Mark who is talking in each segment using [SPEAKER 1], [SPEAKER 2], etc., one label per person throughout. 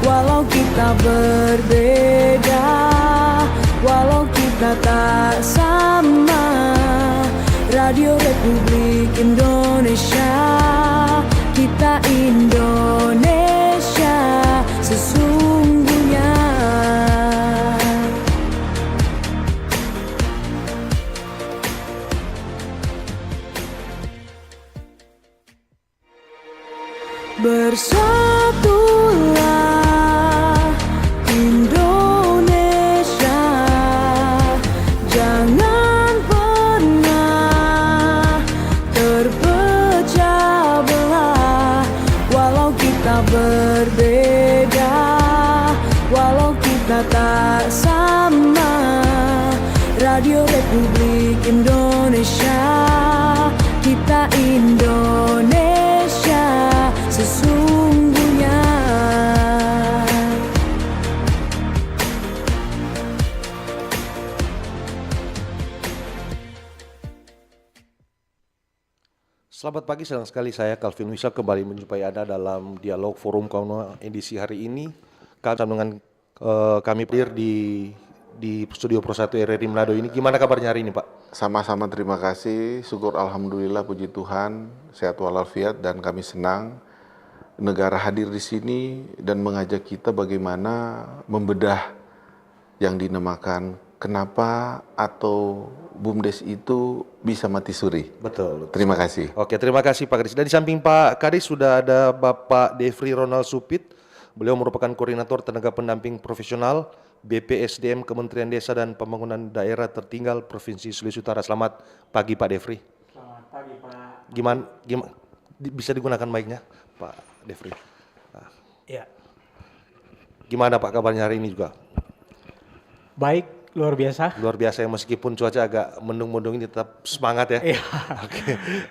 [SPEAKER 1] walau kita berbeda, walau kita tak sama. Radio Republik Indonesia, kita Indonesia sesungguhnya. Bersatulah Indonesia, jangan pernah terpecah belah. Walau kita berbeda, walau kita tak sama. Radio Republik Indonesia, kita Indonesia sesungguhnya.
[SPEAKER 2] Selamat pagi, senang sekali saya Calvin Wisal kembali menjumpai Anda dalam dialog forum kaum edisi hari ini. Kami dengan kami hadir di studio Pro 1 RRI Manado ini. Gimana kabarnya hari ini, Pak?
[SPEAKER 3] Sama-sama, terima kasih. Syukur alhamdulillah, puji Tuhan, sehat walafiat, dan kami senang negara hadir di sini dan mengajak kita bagaimana membedah yang dinamakan kenapa atau BUMDes itu bisa mati suri.
[SPEAKER 2] Betul.
[SPEAKER 3] Terima kasih.
[SPEAKER 2] Oke, terima kasih Pak Kadis. Dan di samping Pak Kadis sudah ada Bapak Devri Ronald Supit. Beliau merupakan koordinator tenaga pendamping profesional BPSDM Kementerian Desa dan Pembangunan Daerah Tertinggal Provinsi Sulawesi Utara. Selamat pagi Pak Devri.
[SPEAKER 4] Selamat pagi Pak.
[SPEAKER 2] Gimana bisa digunakan mic-nya Pak Devri?
[SPEAKER 4] Ya,
[SPEAKER 2] Gimana Pak kabarnya hari ini juga?
[SPEAKER 4] baik, luar biasa.
[SPEAKER 2] Luar biasa ya, meskipun cuaca agak mendung-mendung ini tetap semangat ya.
[SPEAKER 4] Iya.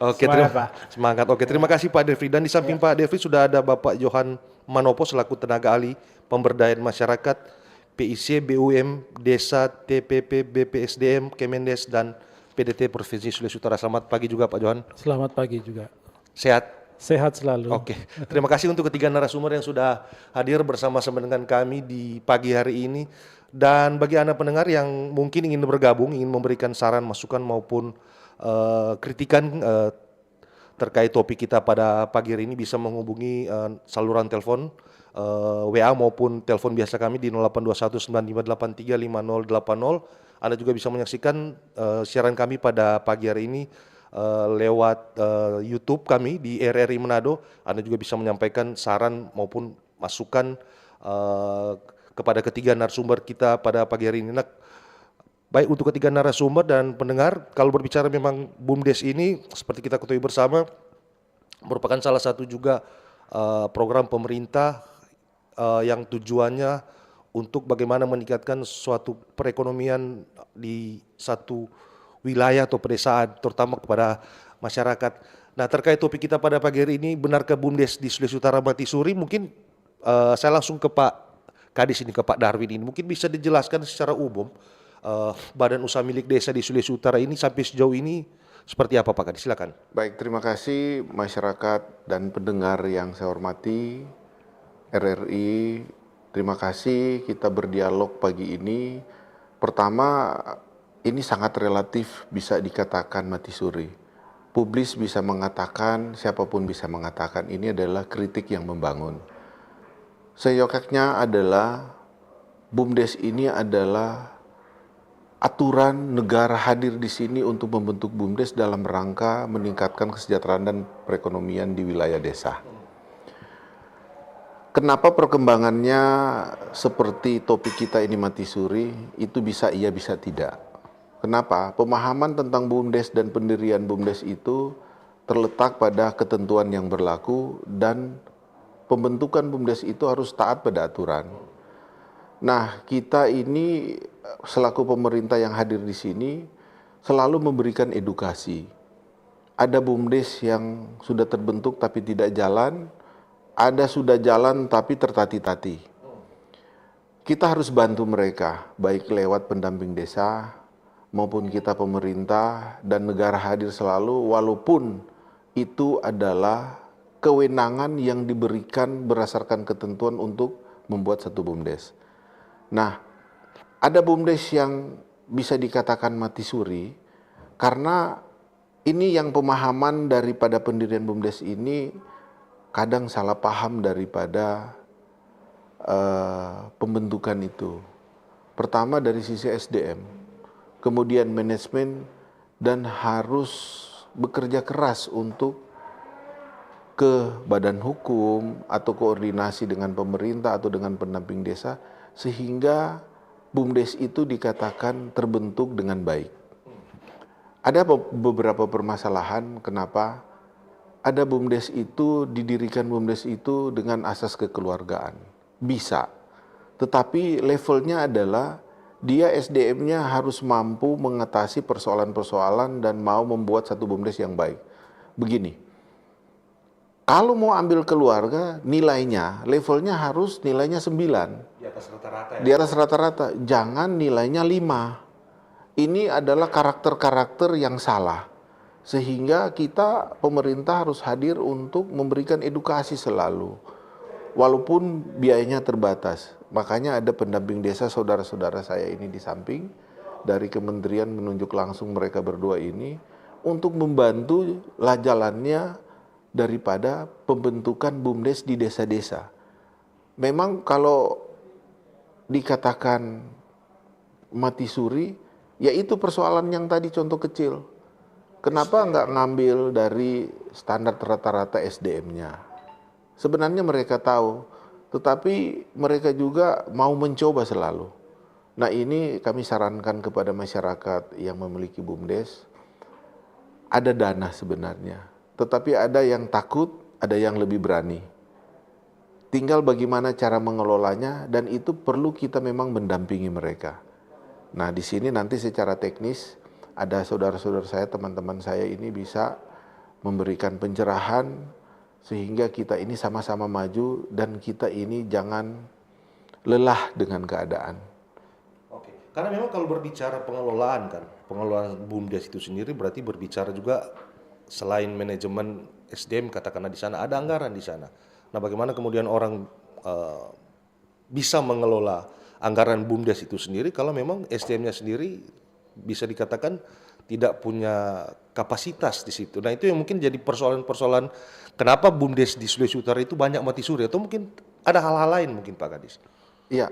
[SPEAKER 2] Oke,
[SPEAKER 4] Semangat, Pak.
[SPEAKER 2] Semangat. Oke, terima kasih Pak Devri. Dan di samping Pak Devri sudah ada Bapak Johan Manopo selaku tenaga ahli pemberdayaan masyarakat PIC, BUM, Desa, TPP, BPSDM, Kemendes, dan PDT Provinsi Sulawesi Utara. Selamat pagi juga Pak Johan.
[SPEAKER 5] Selamat pagi juga.
[SPEAKER 2] Sehat?
[SPEAKER 5] Sehat selalu.
[SPEAKER 2] Oke, terima kasih untuk ketiga narasumber yang sudah hadir bersama-sama dengan kami di pagi hari ini. Dan bagi Anda pendengar yang mungkin ingin bergabung, ingin memberikan saran, masukan maupun kritikan terkait topik kita pada pagi hari ini, bisa menghubungi saluran telepon WA maupun telepon biasa kami di 082195835080. Anda juga bisa menyaksikan siaran kami pada pagi hari ini lewat YouTube kami di RRI Manado. Anda juga bisa menyampaikan saran maupun masukan kepada ketiga narasumber kita pada pagi hari ini. Nah, baik untuk ketiga narasumber dan pendengar, kalau berbicara memang BUMDes ini seperti kita ketahui bersama merupakan salah satu juga program pemerintah yang tujuannya untuk bagaimana meningkatkan suatu perekonomian di satu wilayah atau pedesaan, terutama kepada masyarakat. Nah, terkait topik kita pada pagi hari ini, benarkah BUMDes di Sulawesi Utara mati suri? Mungkin saya langsung ke Pak Kadis ini, ke Pak Darwin ini. Mungkin bisa dijelaskan secara umum badan usaha milik desa di Sulawesi Utara ini sampai sejauh ini seperti apa Pak Kadis? Silakan.
[SPEAKER 3] Baik, terima kasih masyarakat dan pendengar yang saya hormati. RRI, terima kasih kita berdialog pagi ini. Pertama, ini sangat relatif bisa dikatakan mati suri. Publis bisa mengatakan, siapapun bisa mengatakan, ini adalah kritik yang membangun. Seyokaknya adalah BUMDes ini adalah aturan negara hadir di sini untuk membentuk BUMDes dalam rangka meningkatkan kesejahteraan dan perekonomian di wilayah desa. Kenapa perkembangannya seperti topik kita ini mati suri, itu bisa iya bisa tidak. Kenapa? Pemahaman tentang BUMDes dan pendirian BUMDes itu terletak pada ketentuan yang berlaku dan pembentukan BUMDes itu harus taat pada aturan. Nah, kita ini selaku pemerintah yang hadir di sini selalu memberikan edukasi. Ada BUMDes yang sudah terbentuk tapi tidak jalan, ada sudah jalan tapi tertati-tati. Kita harus bantu mereka, baik lewat pendamping desa maupun kita pemerintah dan negara hadir selalu, walaupun itu adalah kewenangan yang diberikan berdasarkan ketentuan untuk membuat satu BUMDes. Nah, ada BUMDes yang bisa dikatakan mati suri karena ini yang pemahaman daripada pendirian BUMDes ini kadang salah paham daripada pembentukan itu. Pertama dari sisi SDM, kemudian manajemen, dan harus bekerja keras untuk ke badan hukum atau koordinasi dengan pemerintah atau dengan pendamping desa sehingga BUMDes itu dikatakan terbentuk dengan baik. Ada beberapa permasalahan kenapa ada BUMDes itu, didirikan BUMDes itu dengan asas kekeluargaan. Bisa, tetapi levelnya adalah dia SDM-nya harus mampu mengatasi persoalan-persoalan dan mau membuat satu BUMDes yang baik. Begini, kalau mau ambil keluarga, nilainya, levelnya harus nilainya 9.
[SPEAKER 2] Di atas rata-rata ya?
[SPEAKER 3] Di atas rata-rata, jangan nilainya 5. Ini adalah karakter-karakter yang salah. Sehingga kita, pemerintah harus hadir untuk memberikan edukasi selalu. Walaupun biayanya terbatas. Makanya ada pendamping desa saudara-saudara saya ini di samping. Dari kementerian menunjuk langsung mereka berdua ini. Untuk membantu jalannya daripada pembentukan BUMDes di desa-desa. Memang kalau dikatakan mati suri, ya itu persoalan yang tadi contoh kecil. Kenapa nggak ngambil dari standar rata-rata SDM-nya? Sebenarnya mereka tahu, tetapi mereka juga mau mencoba selalu. Nah ini kami sarankan kepada masyarakat yang memiliki BUMDes, ada dana sebenarnya. Tetapi ada yang takut, ada yang lebih berani. Tinggal bagaimana cara mengelolanya dan itu perlu kita memang mendampingi mereka. Nah di sini nanti secara teknis ada saudara-saudara saya, teman-teman saya ini bisa memberikan pencerahan sehingga kita ini sama-sama maju dan kita ini jangan lelah dengan keadaan.
[SPEAKER 2] Oke, karena memang kalau berbicara pengelolaan kan, pengelolaan BUMDes itu sendiri berarti berbicara juga selain manajemen SDM katakanlah di sana ada anggaran di sana. Nah, bagaimana kemudian orang bisa mengelola anggaran BUMDes itu sendiri kalau memang SDM-nya sendiri bisa dikatakan tidak punya kapasitas di situ. Nah, itu yang mungkin jadi persoalan-persoalan kenapa BUMDes di Sulawesi Utara itu banyak mati suri atau mungkin ada hal-hal lain mungkin Pak Kadis.
[SPEAKER 3] Iya.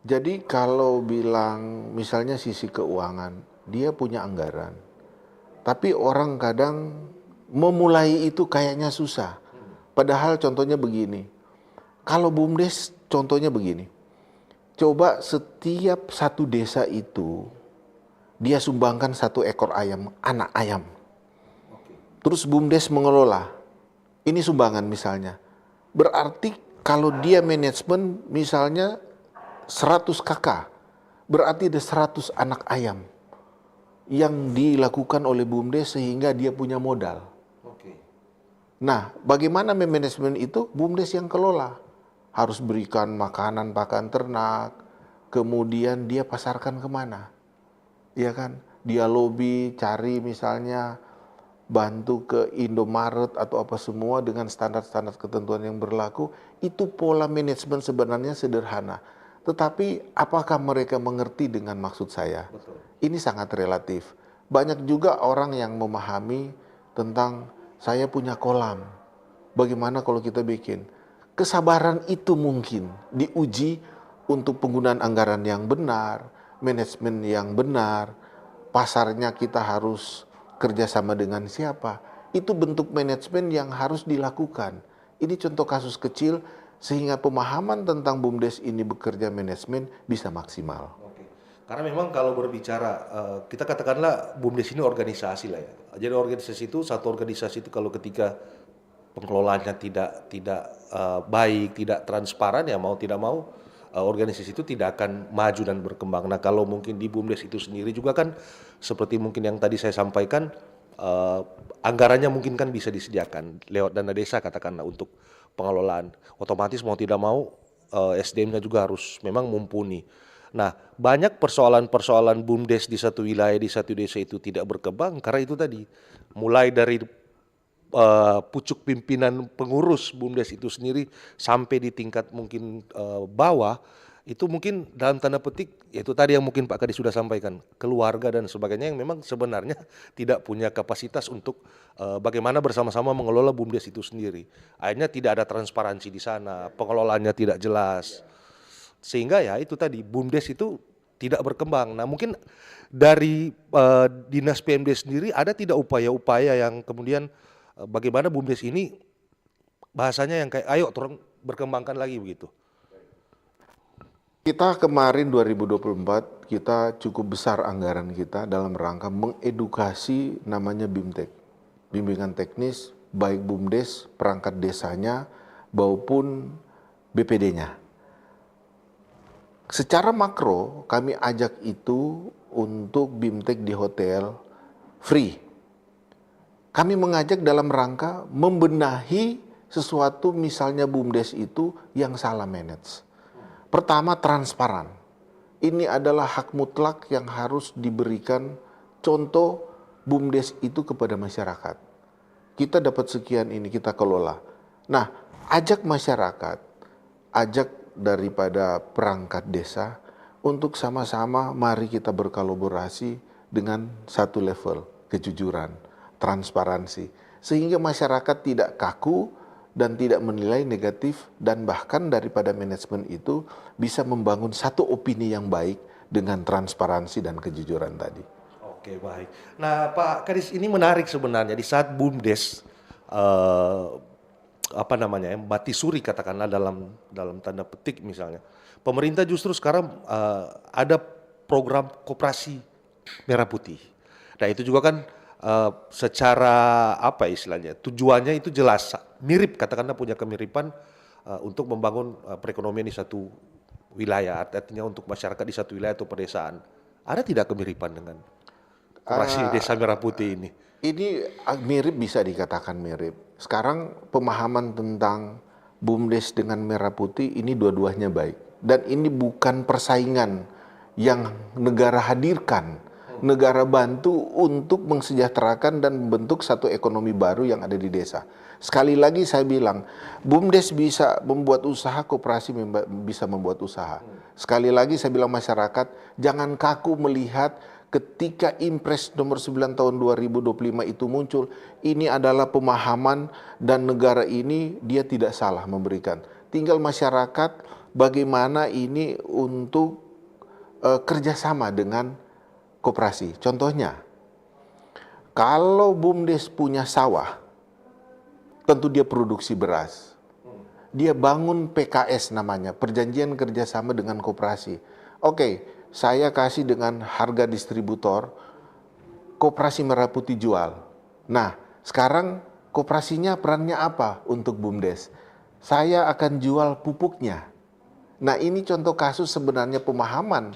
[SPEAKER 3] Jadi kalau bilang misalnya sisi keuangan, dia punya anggaran. Tapi orang kadang memulai itu kayaknya susah. Padahal contohnya begini. Kalau BUMDes contohnya begini. Coba setiap satu desa itu dia sumbangkan 1 ekor ayam, anak ayam. Terus BUMDes mengelola. Ini sumbangan misalnya. Berarti kalau dia manajemen misalnya 100 kakak, berarti ada 100 anak ayam yang dilakukan oleh BUMDes sehingga dia punya modal. Nah, bagaimana manajemen itu? BUMDes yang kelola. Harus berikan makanan pakan ternak, kemudian dia pasarkan kemana? Ya kan? Dia lobby, cari misalnya bantu ke Indomaret atau apa semua dengan standar-standar ketentuan yang berlaku. Itu pola manajemen sebenarnya sederhana. Tetapi apakah mereka mengerti dengan maksud saya?
[SPEAKER 2] Betul.
[SPEAKER 3] Ini sangat relatif. Banyak juga orang yang memahami tentang saya punya kolam. Bagaimana kalau kita bikin? Kesabaran itu mungkin diuji untuk penggunaan anggaran yang benar, manajemen yang benar, pasarnya kita harus kerjasama dengan siapa. Itu bentuk manajemen yang harus dilakukan. Ini contoh kasus kecil sehingga pemahaman tentang BUMDes ini bekerja manajemen bisa maksimal.
[SPEAKER 2] Oke. Karena memang kalau berbicara, kita katakanlah BUMDes ini organisasi lah ya. Jadi organisasi itu, satu organisasi itu kalau ketika pengelolaannya tidak baik, tidak transparan ya mau tidak mau organisasi itu tidak akan maju dan berkembang. Nah kalau mungkin di BUMDes itu sendiri juga kan seperti mungkin yang tadi saya sampaikan anggarannya mungkin kan bisa disediakan lewat dana desa katakanlah untuk pengelolaan. Otomatis mau tidak mau SDM-nya juga harus memang mumpuni. Nah banyak persoalan-persoalan BUMDes di satu wilayah, di satu desa itu tidak berkembang karena itu tadi mulai dari pucuk pimpinan pengurus BUMDes itu sendiri sampai di tingkat mungkin bawah, itu mungkin dalam tanda petik, yaitu tadi yang mungkin Pak Kadis sudah sampaikan, keluarga dan sebagainya yang memang sebenarnya tidak punya kapasitas untuk bagaimana bersama-sama mengelola BUMDes itu sendiri. Akhirnya tidak ada transparansi di sana, pengelolaannya tidak jelas. Sehingga ya itu tadi, BUMDes itu tidak berkembang. Nah mungkin dari Dinas PMD sendiri ada tidak upaya-upaya yang kemudian bagaimana BUMDes ini bahasanya yang kayak ayo turun berkembangkan lagi begitu.
[SPEAKER 3] Kita kemarin 2024 kita cukup besar anggaran kita dalam rangka mengedukasi namanya BIMTEK, bimbingan teknis baik BUMDes, perangkat desanya maupun BPD-nya. Secara makro kami ajak itu untuk BIMTEK di hotel free. Kami mengajak dalam rangka membenahi sesuatu misalnya BUMDes itu yang salah manage. Pertama, transparan. Ini adalah hak mutlak yang harus diberikan contoh BUMDes itu kepada masyarakat. Kita dapat sekian ini, kita kelola. Nah, ajak masyarakat, ajak daripada perangkat desa untuk sama-sama mari kita berkolaborasi dengan satu level kejujuran, transparansi, sehingga masyarakat tidak kaku dan tidak menilai negatif, dan bahkan daripada manajemen itu bisa membangun satu opini yang baik dengan transparansi dan kejujuran tadi.
[SPEAKER 2] Oke, baik. Nah Pak Kadis, ini menarik sebenarnya di saat BUMDes mati suri katakanlah dalam tanda petik misalnya. Pemerintah justru sekarang ada program koperasi merah putih. Nah itu juga kan secara apa istilahnya, tujuannya itu jelas mirip, katakanlah punya kemiripan untuk membangun perekonomian di satu wilayah, artinya untuk masyarakat di satu wilayah atau pedesaan. Ada tidak kemiripan dengan koperasi desa merah putih ini?
[SPEAKER 3] Ini mirip, bisa dikatakan mirip. Sekarang pemahaman tentang BUMDes dengan merah putih ini dua-duanya baik. Dan ini bukan persaingan yang negara hadirkan. Negara bantu untuk mensejahterakan dan membentuk satu ekonomi baru yang ada di desa. Sekali lagi saya bilang, BUMDes bisa membuat usaha, koperasi bisa membuat usaha. Sekali lagi saya bilang masyarakat, jangan kaku melihat ketika Impres nomor 9 tahun 2025 itu muncul, ini adalah pemahaman dan negara ini dia tidak salah memberikan. Tinggal masyarakat bagaimana ini untuk kerjasama dengan koperasi. Contohnya, kalau BUMDes punya sawah, tentu dia produksi beras. Dia bangun PKS namanya, perjanjian kerjasama dengan koperasi. Oke, saya kasih dengan harga distributor, koperasi merah putih jual. Nah, sekarang koperasinya perannya apa untuk BUMDes? Saya akan jual pupuknya. Nah, ini contoh kasus sebenarnya pemahaman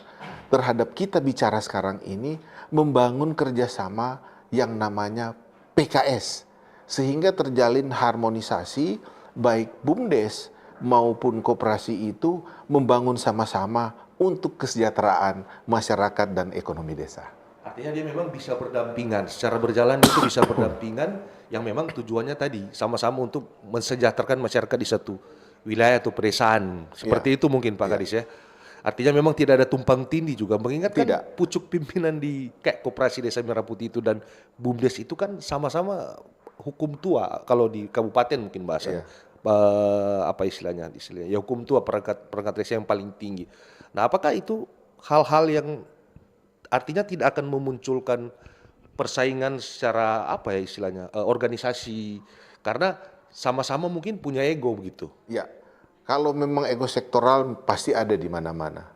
[SPEAKER 3] terhadap kita bicara sekarang ini membangun kerjasama yang namanya PKS. Sehingga terjalin harmonisasi baik BUMDes maupun koperasi itu membangun sama-sama untuk kesejahteraan masyarakat dan ekonomi desa.
[SPEAKER 2] Artinya dia memang bisa berdampingan, secara berjalan itu bisa berdampingan yang memang tujuannya tadi sama-sama untuk mensejahterakan masyarakat di satu wilayah atau pedesaan. Seperti itu mungkin Pak Kadis ya. Artinya memang tidak ada tumpang tindih juga, mengingat kan pucuk pimpinan di kayak koperasi Desa Merah Putih itu dan BUMDes itu kan sama-sama hukum tua kalau di kabupaten mungkin bahasa apa istilahnya ya hukum tua, perangkat desa yang paling tinggi. Nah apakah itu hal-hal yang artinya tidak akan memunculkan persaingan secara apa ya istilahnya organisasi, karena sama-sama mungkin punya ego begitu?
[SPEAKER 3] Ya, kalau memang ego sektoral pasti ada di mana-mana.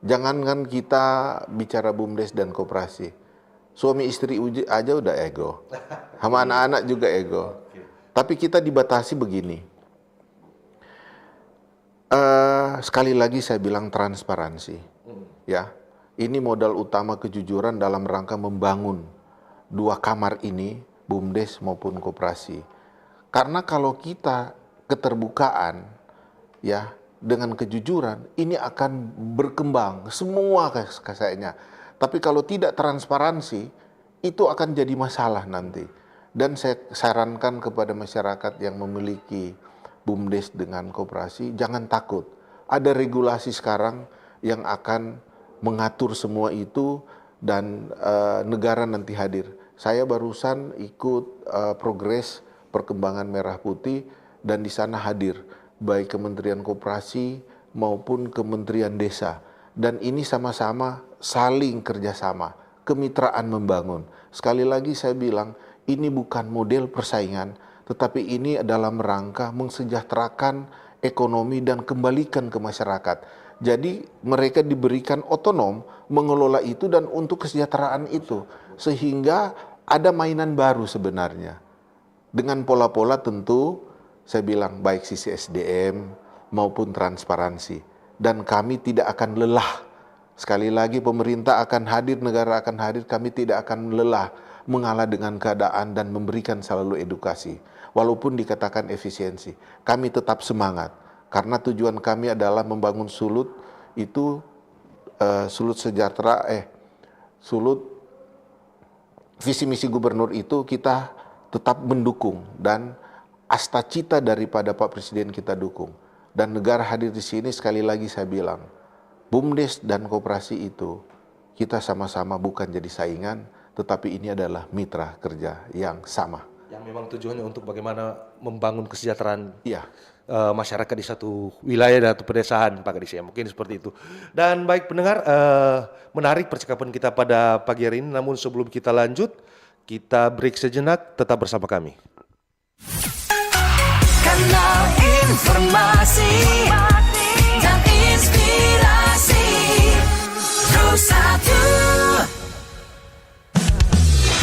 [SPEAKER 3] Jangankan kita bicara BUMDes dan koperasi, suami istri aja udah ego, sama anak-anak juga ego. Tapi kita dibatasi begini. Sekali lagi saya bilang transparansi. Ya, ini modal utama kejujuran dalam rangka membangun dua kamar ini, BUMDes maupun koperasi. Karena kalau kita keterbukaan, ya, dengan kejujuran, ini akan berkembang semua kayaknya. Tapi kalau tidak transparansi, itu akan jadi masalah nanti. Dan saya sarankan kepada masyarakat yang memiliki BUMDes dengan koperasi, jangan takut. Ada regulasi sekarang yang akan mengatur semua itu dan negara nanti hadir. Saya barusan ikut progres perkembangan Merah Putih dan di sana hadir baik Kementerian Koperasi maupun Kementerian Desa. Dan ini sama-sama saling kerjasama, kemitraan membangun. Sekali lagi saya bilang, ini bukan model persaingan, tetapi ini dalam rangka mensejahterakan ekonomi dan kembalikan ke masyarakat. Jadi mereka diberikan otonom mengelola itu dan untuk kesejahteraan itu. Sehingga ada mainan baru sebenarnya. Dengan pola-pola tentu, saya bilang baik sisi SDM maupun transparansi. Dan kami tidak akan lelah. Sekali lagi pemerintah akan hadir, negara akan hadir, kami tidak akan lelah mengalah dengan keadaan dan memberikan selalu edukasi. Walaupun dikatakan efisiensi, kami tetap semangat. Karena tujuan kami adalah membangun Sulut itu, Sulut sejahtera, Sulut visi misi gubernur itu kita tetap mendukung. Dan asta cita daripada Pak Presiden kita dukung. Dan negara hadir di sini sekali lagi saya bilang, BUMDes dan koperasi itu kita sama-sama bukan jadi saingan, tetapi ini adalah mitra kerja yang sama.
[SPEAKER 2] Yang memang tujuannya untuk bagaimana membangun kesejahteraan
[SPEAKER 3] Iya.
[SPEAKER 2] masyarakat di satu wilayah atau pedesaan, Pak Kadis, ya mungkin seperti itu. Dan baik pendengar, menarik percakapan kita pada pagi hari ini. Namun sebelum kita lanjut, kita break sejenak. Tetap bersama kami.
[SPEAKER 1] Kanal informasi dan inspirasi Pro1.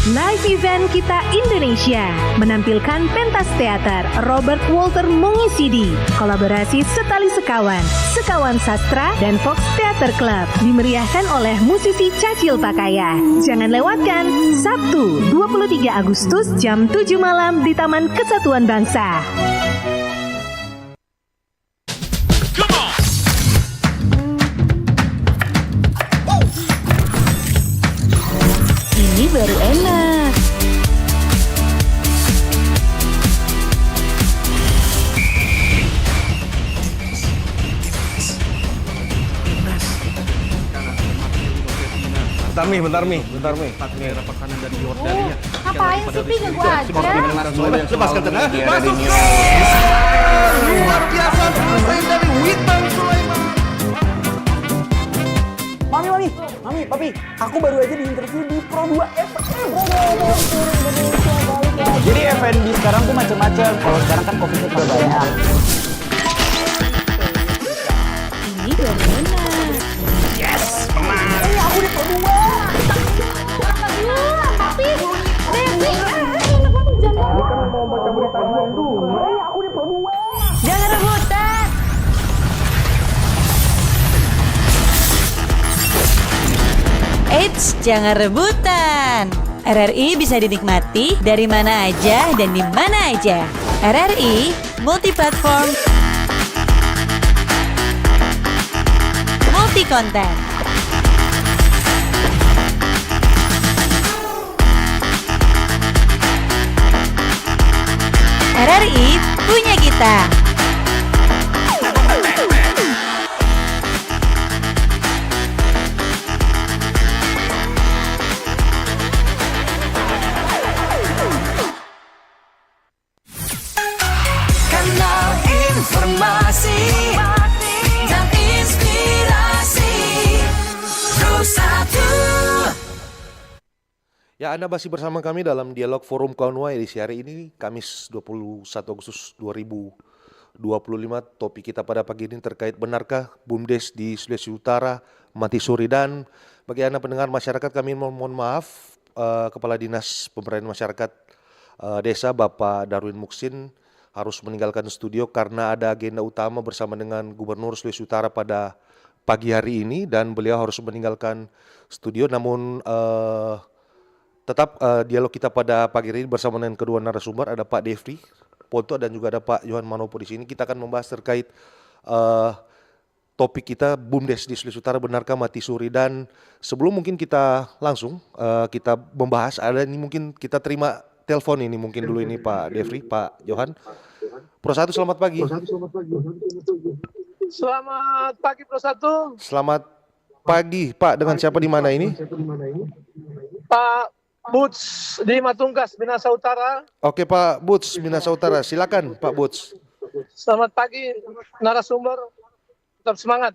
[SPEAKER 6] Live event Kita Indonesia menampilkan pentas teater Robert Walter mengisi di kolaborasi Setali Sekawan, Sekawan Sastra, dan Fox Theater Club dimeriahkan oleh musisi Cacil Pakaya. Jangan lewatkan Sabtu 23 Agustus jam 7 malam di Taman Kesatuan Bangsa. Ini baru enak.
[SPEAKER 2] Bentar Mi.
[SPEAKER 7] Ngapain sih, Pi? Gua aja.
[SPEAKER 2] Lepaskan tenang. Masuk ke luar biasa selesai dari Witan Sulaiman.
[SPEAKER 8] Mami, Papi, aku baru aja diinterview di Pro2 FM. Jadi F&B sekarang tuh macam-macam. Kalau sekarang kan kopinya udah banyak.
[SPEAKER 6] Ini baru enak.
[SPEAKER 8] Aku di Pro2.
[SPEAKER 7] Tapi, Devi,
[SPEAKER 8] Aku di Pro2.
[SPEAKER 7] jangan rebutan. Eits, jangan rebutan. RRI bisa dinikmati dari mana aja dan di mana aja. RRI multiplatform, multi konten. RRI punya kita.
[SPEAKER 1] Kanal informasi dan inspirasi Pro1.
[SPEAKER 2] Ya, Anda masih bersama kami dalam dialog Forum Kaunwa edisi hari ini, Kamis 21 Agustus 2025. Topik kita pada pagi ini terkait benarkah BUMDes di Sulawesi Utara mati suri. Dan bagi Anda pendengar masyarakat, kami mohon maaf, Kepala Dinas Pemberdayaan Masyarakat Desa Bapak Darwin Muksin harus meninggalkan studio karena ada agenda utama bersama dengan Gubernur Sulawesi Utara pada pagi hari ini, dan beliau harus meninggalkan studio. Namun tetap dialog kita pada pagi ini bersama dengan kedua narasumber, ada Pak Devri Ponto dan juga ada Pak Johan Manopo di sini. Kita akan membahas terkait topik kita BUMDes di Sulawesi Utara benarkah mati suri. Dan sebelum mungkin kita langsung kita membahas, ada ini mungkin kita terima telepon ini mungkin dulu ini Pak Devri, Pak Johan. Pro 1 selamat pagi.
[SPEAKER 9] Selamat pagi Pro 1.
[SPEAKER 2] Selamat pagi Pak, dengan siapa di mana ini?
[SPEAKER 9] Pak Boots di Matunggas, Minahasa Utara.
[SPEAKER 2] Oke Pak Boots, Minahasa Utara. Silakan Pak Boots.
[SPEAKER 9] Selamat pagi narasumber. Tetap semangat.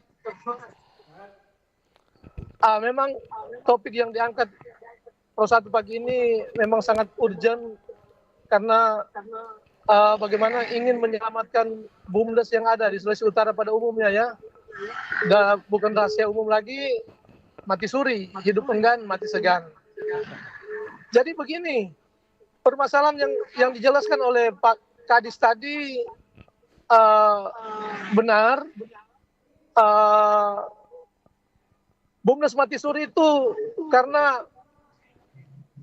[SPEAKER 9] Memang topik yang diangkat Pro 1 pagi ini memang sangat urgent karena bagaimana ingin menyelamatkan BUMDes yang ada di Sulawesi Utara pada umumnya ya. Dan bukan rahasia umum lagi, mati suri, hidup enggan, mati segan. Jadi begini, permasalahan yang dijelaskan oleh Pak Kadis tadi benar. BUMDes mati suri itu karena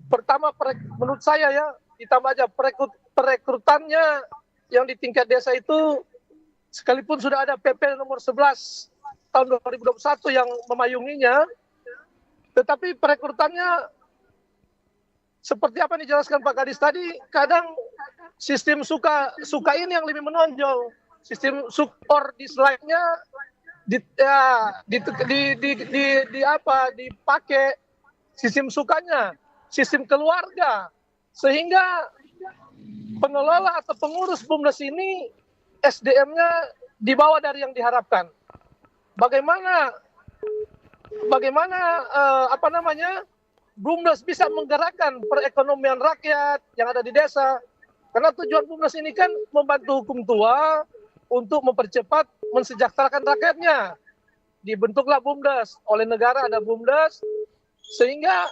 [SPEAKER 9] pertama menurut saya ya, ditambah aja perekrutannya yang di tingkat desa itu sekalipun sudah ada PP nomor 11 tahun 2021 yang memayunginya, tetapi perekrutannya seperti apa yang dijelaskan Pak Kadis tadi, kadang sistem suka ini yang lebih menonjol, sistem support dislike-nya dipakai sistem sukanya, sistem keluarga, sehingga pengelola atau pengurus BUMDes ini SDM-nya di bawah dari yang diharapkan. Bagaimana BUMDes bisa menggerakkan perekonomian rakyat yang ada di desa? Karena tujuan BUMDes ini kan membantu hukum tua untuk mempercepat mensejahterakan rakyatnya. Dibentuklah BUMDes, oleh negara ada BUMDes, sehingga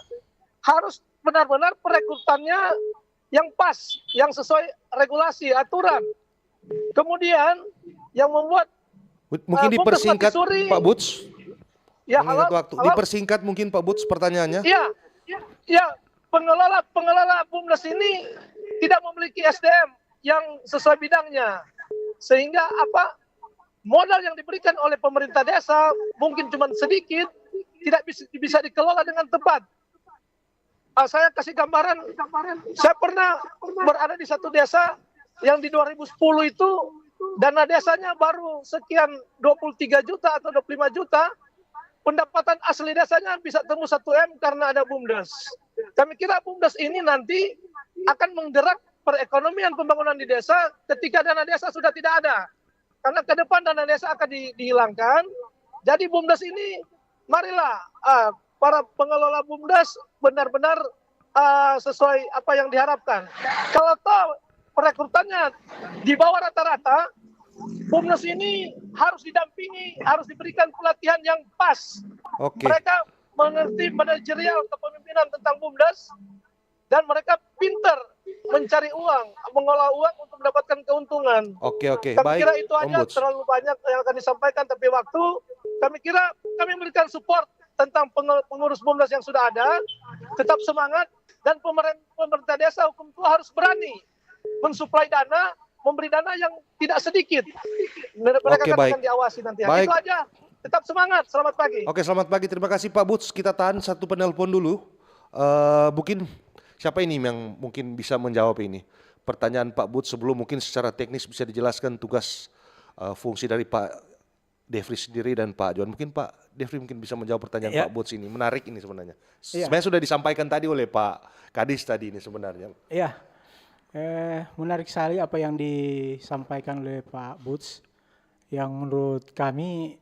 [SPEAKER 9] harus benar-benar perekrutannya yang pas, yang sesuai regulasi, aturan. Kemudian yang membuat
[SPEAKER 2] mungkin dipersingkat Pak Boots.
[SPEAKER 9] Ya,
[SPEAKER 2] Dipersingkat mungkin Pak Boots pertanyaannya.
[SPEAKER 9] Ya, pengelola BUMDes ini tidak memiliki SDM yang sesuai bidangnya. Sehingga modal yang diberikan oleh pemerintah desa mungkin cuma sedikit, tidak bisa dikelola dengan tepat. Saya kasih gambaran, saya pernah berada di satu desa yang di 2010 itu dana desanya baru sekian 23 juta atau 25 juta, pendapatan asli desanya bisa tembus 1 M karena ada BUMDes. Kami kira BUMDes ini nanti akan menggerak perekonomian pembangunan di desa ketika dana desa sudah tidak ada. Karena ke depan dana desa akan dihilangkan. Jadi BUMDes ini, marilah para pengelola BUMDes benar-benar sesuai apa yang diharapkan. Kalau toh perekrutannya di bawah rata-rata, BUMDes ini harus didampingi, harus diberikan pelatihan yang pas.
[SPEAKER 2] Oke.
[SPEAKER 9] Mereka mengerti manajerial kepemimpinan tentang BUMDes, dan mereka pintar mencari uang, mengolah uang untuk mendapatkan keuntungan.
[SPEAKER 2] Oke,
[SPEAKER 9] Kami
[SPEAKER 2] baik.
[SPEAKER 9] kira itu aja,
[SPEAKER 2] Ombuds.
[SPEAKER 9] terlalu banyak yang akan disampaikan, tapi waktu kami kira kami memberikan support tentang pengurus BUMDes yang sudah ada, tetap semangat, dan pemerintah desa hukum tua harus berani mensuplai dana, memberi dana yang tidak sedikit. Mereka
[SPEAKER 2] Oke,
[SPEAKER 9] akan
[SPEAKER 2] baik.
[SPEAKER 9] diawasi nanti.
[SPEAKER 2] Baik.
[SPEAKER 9] Itu aja. Tetap semangat. Selamat pagi.
[SPEAKER 2] Oke, selamat pagi. Terima kasih Pak Boots. Kita tahan satu penelpon dulu. Mungkin siapa ini yang mungkin bisa menjawab ini? Pertanyaan Pak Boots sebelum mungkin secara teknis bisa dijelaskan tugas fungsi dari Pak Devri sendiri dan Pak Johan. Mungkin Pak Devri mungkin bisa menjawab pertanyaan Pak Boots ini. Menarik ini sebenarnya. Sebenarnya sudah disampaikan tadi oleh Pak Kadis tadi ini sebenarnya.
[SPEAKER 4] Iya, menarik sekali apa yang disampaikan oleh Pak Boots. Yang menurut kami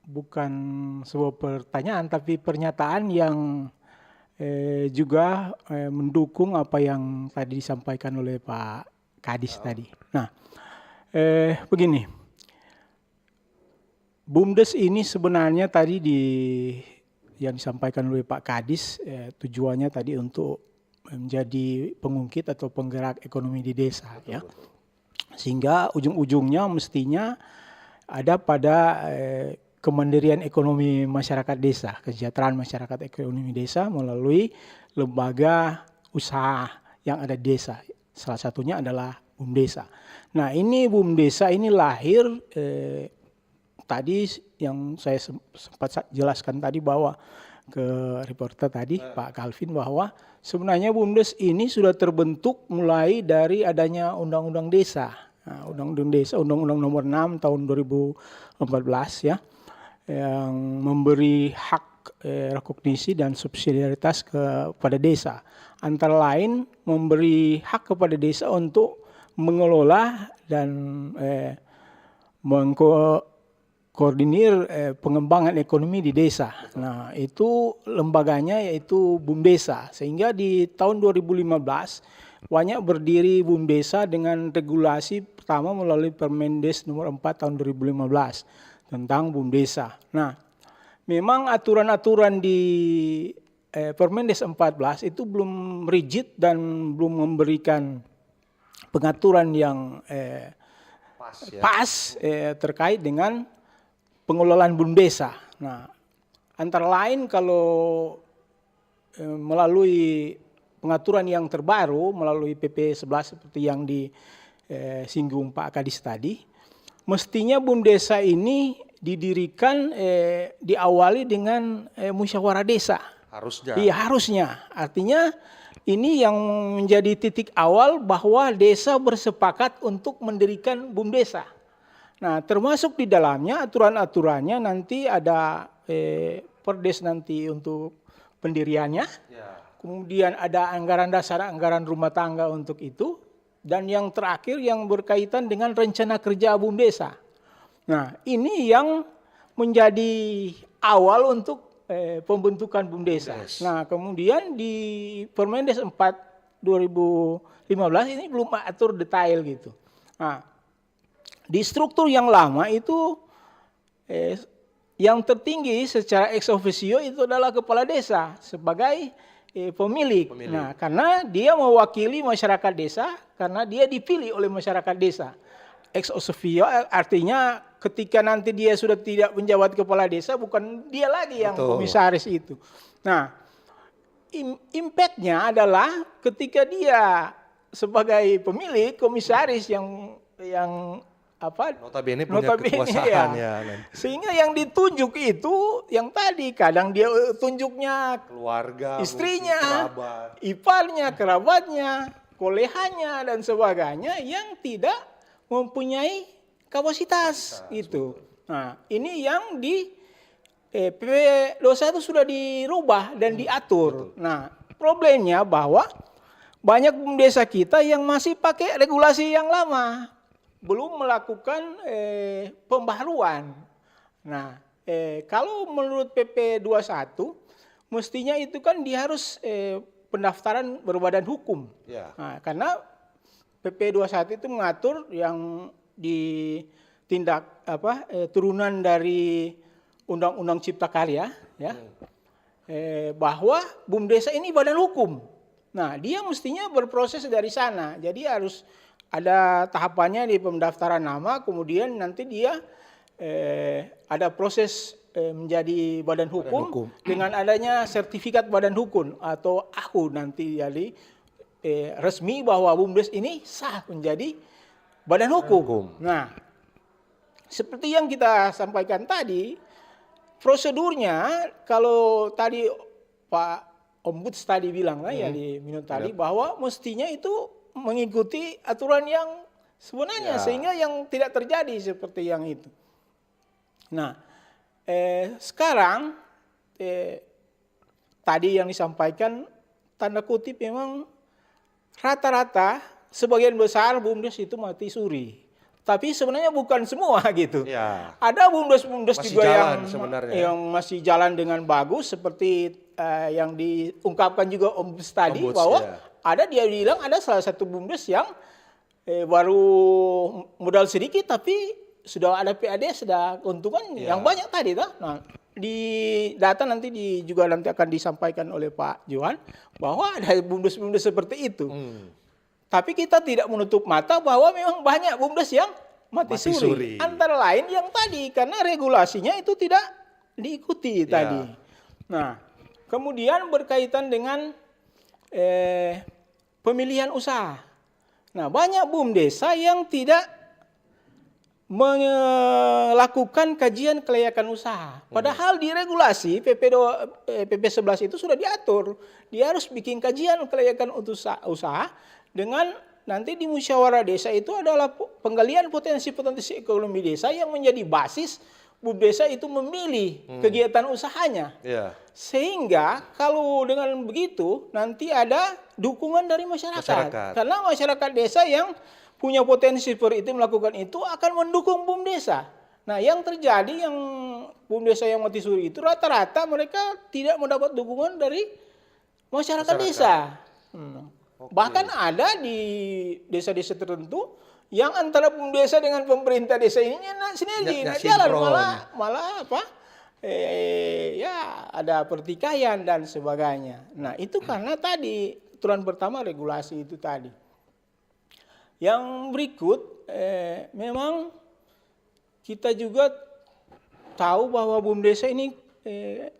[SPEAKER 4] bukan sebuah pertanyaan, tapi pernyataan yang juga mendukung apa yang tadi disampaikan oleh Pak Kadis tadi. Nah, begini, BUMDes ini sebenarnya tadi yang disampaikan oleh Pak Kadis, tujuannya tadi untuk menjadi pengungkit atau penggerak ekonomi di desa, ya. Sehingga ujung-ujungnya mestinya ada pada kemandirian ekonomi masyarakat desa, kesejahteraan masyarakat ekonomi desa melalui lembaga usaha yang ada di desa. Salah satunya adalah BUMDesa. Nah, ini BUMDesa ini lahir tadi yang saya sempat jelaskan tadi bahwa ke reporter tadi Pak Calvin bahwa sebenarnya BUMDes ini sudah terbentuk mulai dari adanya Undang-Undang Desa. Nah, Undang-Undang Desa, Undang-Undang Nomor 6 tahun 2014 ya, yang memberi hak rekognisi dan subsidiaritas kepada desa. Antara lain memberi hak kepada desa untuk mengelola dan mengkoordinir pengembangan ekonomi di desa. Nah, itu lembaganya yaitu BUMDesa. Sehingga di tahun 2015 banyak berdiri BUMDesa dengan regulasi pertama melalui Permendes nomor 4 tahun 2015 tentang BUMDesa. Nah, memang aturan-aturan di Permendes 14 itu belum rigid dan belum memberikan pengaturan yang pas terkait dengan pengelolaan BUMDesa. Nah, antara lain kalau melalui pengaturan yang terbaru melalui PP 11 seperti yang disinggung Pak Kadis tadi, mestinya BUMDesa ini didirikan diawali dengan musyawarah desa.
[SPEAKER 2] Harusnya.
[SPEAKER 4] Iya, harusnya. Artinya ini yang menjadi titik awal bahwa desa bersepakat untuk mendirikan BUMDesa. Nah, termasuk di dalamnya aturan-aturannya nanti ada perdes nanti untuk pendiriannya.
[SPEAKER 2] Ya.
[SPEAKER 4] Kemudian ada anggaran dasar, anggaran rumah tangga untuk itu. Dan yang terakhir yang berkaitan dengan rencana kerja BUMDesa. Nah, ini yang menjadi awal untuk pembentukan BUMDesa. Nah, kemudian di Permendes 4 2015 ini belum atur detail gitu. Nah, di struktur yang lama itu yang tertinggi secara ex officio itu adalah kepala desa sebagai pemilik. Nah, karena dia mewakili masyarakat desa, karena dia dipilih oleh masyarakat desa. Ex officio artinya ketika nanti dia sudah tidak menjabat kepala desa, bukan dia lagi yang komisaris itu. Nah, impact-nya adalah ketika dia sebagai pemilik komisaris yang
[SPEAKER 2] notabene punya kekuasaannya.
[SPEAKER 4] Ya. Sehingga yang ditunjuk itu yang tadi kadang dia tunjuknya
[SPEAKER 2] keluarga,
[SPEAKER 4] istrinya, iparnya, kerabatnya, kolehannya dan sebagainya yang tidak mempunyai kapasitas gitu. Nah, ini yang di PP 21 sudah dirubah dan diatur. Nah, problemnya bahwa banyak desa kita yang masih pakai regulasi yang lama, belum melakukan pembaharuan. Nah, kalau menurut PP 21 mestinya itu kan dia harus pendaftaran berbadan hukum. Ya. Nah, karena PP 21 itu mengatur yang ditindak turunan dari Undang-Undang Cipta Karya, ya, bahwa BUMDesa ini badan hukum. Nah, dia mestinya berproses dari sana. Jadi harus ada tahapannya di pendaftaran nama, kemudian nanti dia ada proses menjadi badan hukum dengan adanya sertifikat badan hukum atau AHU nanti jadi resmi bahwa BUMDes ini sah menjadi badan hukum. Nah, seperti yang kita sampaikan tadi, prosedurnya kalau tadi Pak Ombuds tadi bilang ya di minut tadi bahwa mestinya itu mengikuti aturan yang sebenarnya sehingga yang tidak terjadi seperti yang itu. Nah, sekarang tadi yang disampaikan tanda kutip memang rata-rata sebagian besar BUMDes itu mati suri. Tapi sebenarnya bukan semua gitu. Ya. Ada BUMDes juga yang masih jalan dengan bagus seperti yang diungkapkan juga Ombuds tadi bahwa ada dia bilang ada salah satu BUMDes yang baru modal sedikit tapi sudah ada PAD, sudah keuntungan yang banyak tadi. Nah, di data nanti juga nanti akan disampaikan oleh Pak Johan bahwa ada BUMDes seperti itu. Tapi kita tidak menutup mata bahwa memang banyak BUMDes yang mati suri. Antara lain yang tadi karena regulasinya itu tidak diikuti tadi. Nah, kemudian berkaitan dengan pemilihan usaha. Nah, banyak BUMDesa yang tidak melakukan kajian kelayakan usaha. Padahal di regulasi PP 11 itu sudah diatur. Dia harus bikin kajian kelayakan usaha dengan nanti di musyawarah desa itu adalah penggalian potensi-potensi ekonomi desa yang menjadi basis BUMDesa itu memilih kegiatan usahanya. Sehingga kalau dengan begitu nanti ada dukungan dari masyarakat. Karena masyarakat desa yang punya potensi seperti itu melakukan itu akan mendukung BUMDesa. Nah, yang terjadi yang BUMDesa yang mati suri itu rata-rata mereka tidak mendapat dukungan dari masyarakat desa. Bahkan ada di desa-desa tertentu yang antara BUMDesa dengan pemerintah desa ini sinergi, jalan malah apa? Ya ada pertikaian dan sebagainya. Nah, itu karena tadi aturan pertama regulasi itu tadi. Yang berikut, memang kita juga tahu bahwa BUMDesa ini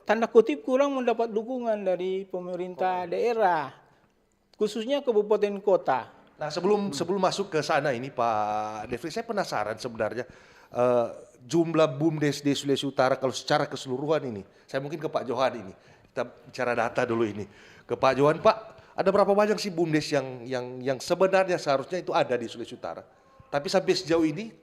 [SPEAKER 4] tanda kutip kurang mendapat dukungan dari pemerintah daerah, khususnya kabupaten kota.
[SPEAKER 2] Nah, sebelum masuk ke sana ini Pak Devri, saya penasaran sebenarnya jumlah BUMDes di Sulawesi Utara kalau secara keseluruhan ini. Saya mungkin ke Pak Johan ini. Kita bicara data dulu ini. Ke Pak Johan, Pak, ada berapa banyak sih BUMDes yang sebenarnya seharusnya itu ada di Sulawesi Utara? Tapi sampai sejauh ini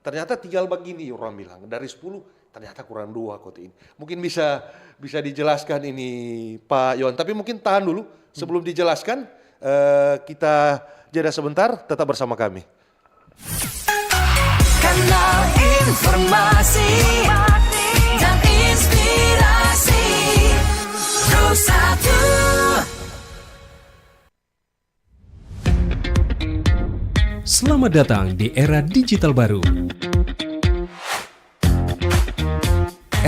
[SPEAKER 2] ternyata tinggal begini orang bilang. Dari 10 ternyata kurang 2 kota ini. Mungkin bisa dijelaskan ini Pak Johan. Tapi mungkin tahan dulu sebelum dijelaskan. Kita jeda sebentar, tetap bersama kami.
[SPEAKER 1] Kanal informasi dan inspirasi Pro 1.
[SPEAKER 10] Selamat datang di era digital baru.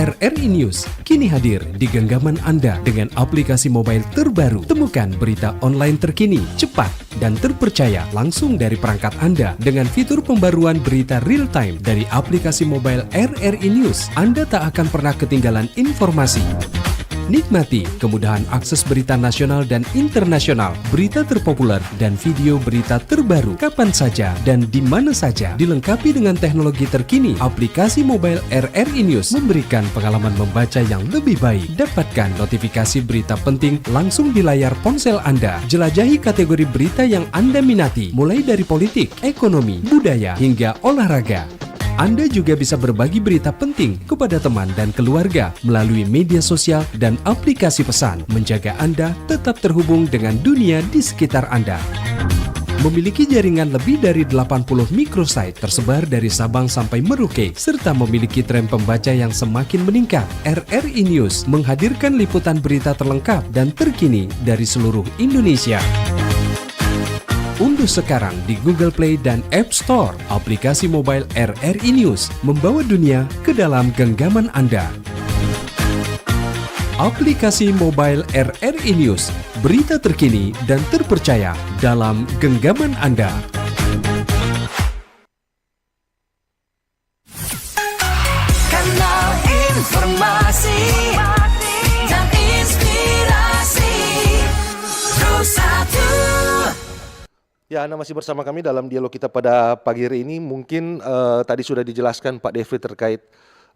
[SPEAKER 10] RRI News kini hadir di genggaman Anda dengan aplikasi mobile terbaru. Temukan berita online terkini, cepat, dan terpercaya langsung dari perangkat Anda dengan fitur pembaruan berita real time dari aplikasi mobile RRI News. Anda tak akan pernah ketinggalan informasi. Nikmati kemudahan akses berita nasional dan internasional, berita terpopuler, dan video berita terbaru kapan saja dan di mana saja. Dilengkapi dengan teknologi terkini, aplikasi mobile RRI News memberikan pengalaman membaca yang lebih baik. Dapatkan notifikasi berita penting langsung di layar ponsel Anda. Jelajahi kategori berita yang Anda minati, mulai dari politik, ekonomi, budaya, hingga olahraga. Anda juga bisa berbagi berita penting kepada teman dan keluarga melalui media sosial dan aplikasi pesan, menjaga Anda tetap terhubung dengan dunia di sekitar Anda. Memiliki jaringan lebih dari 80 microsite tersebar dari Sabang sampai Merauke, serta memiliki tren pembaca yang semakin meningkat. RRI News menghadirkan liputan berita terlengkap dan terkini dari seluruh Indonesia. Unduh sekarang di Google Play dan App Store aplikasi mobile RRI News, membawa dunia ke dalam genggaman Anda. Aplikasi mobile RRI News, berita terkini dan terpercaya dalam genggaman Anda.
[SPEAKER 1] Kanal informasi dan inspirasi Pro 1.
[SPEAKER 2] Ya, Anda masih bersama kami dalam dialog kita pada pagi hari ini. Mungkin tadi sudah dijelaskan Pak Devri terkait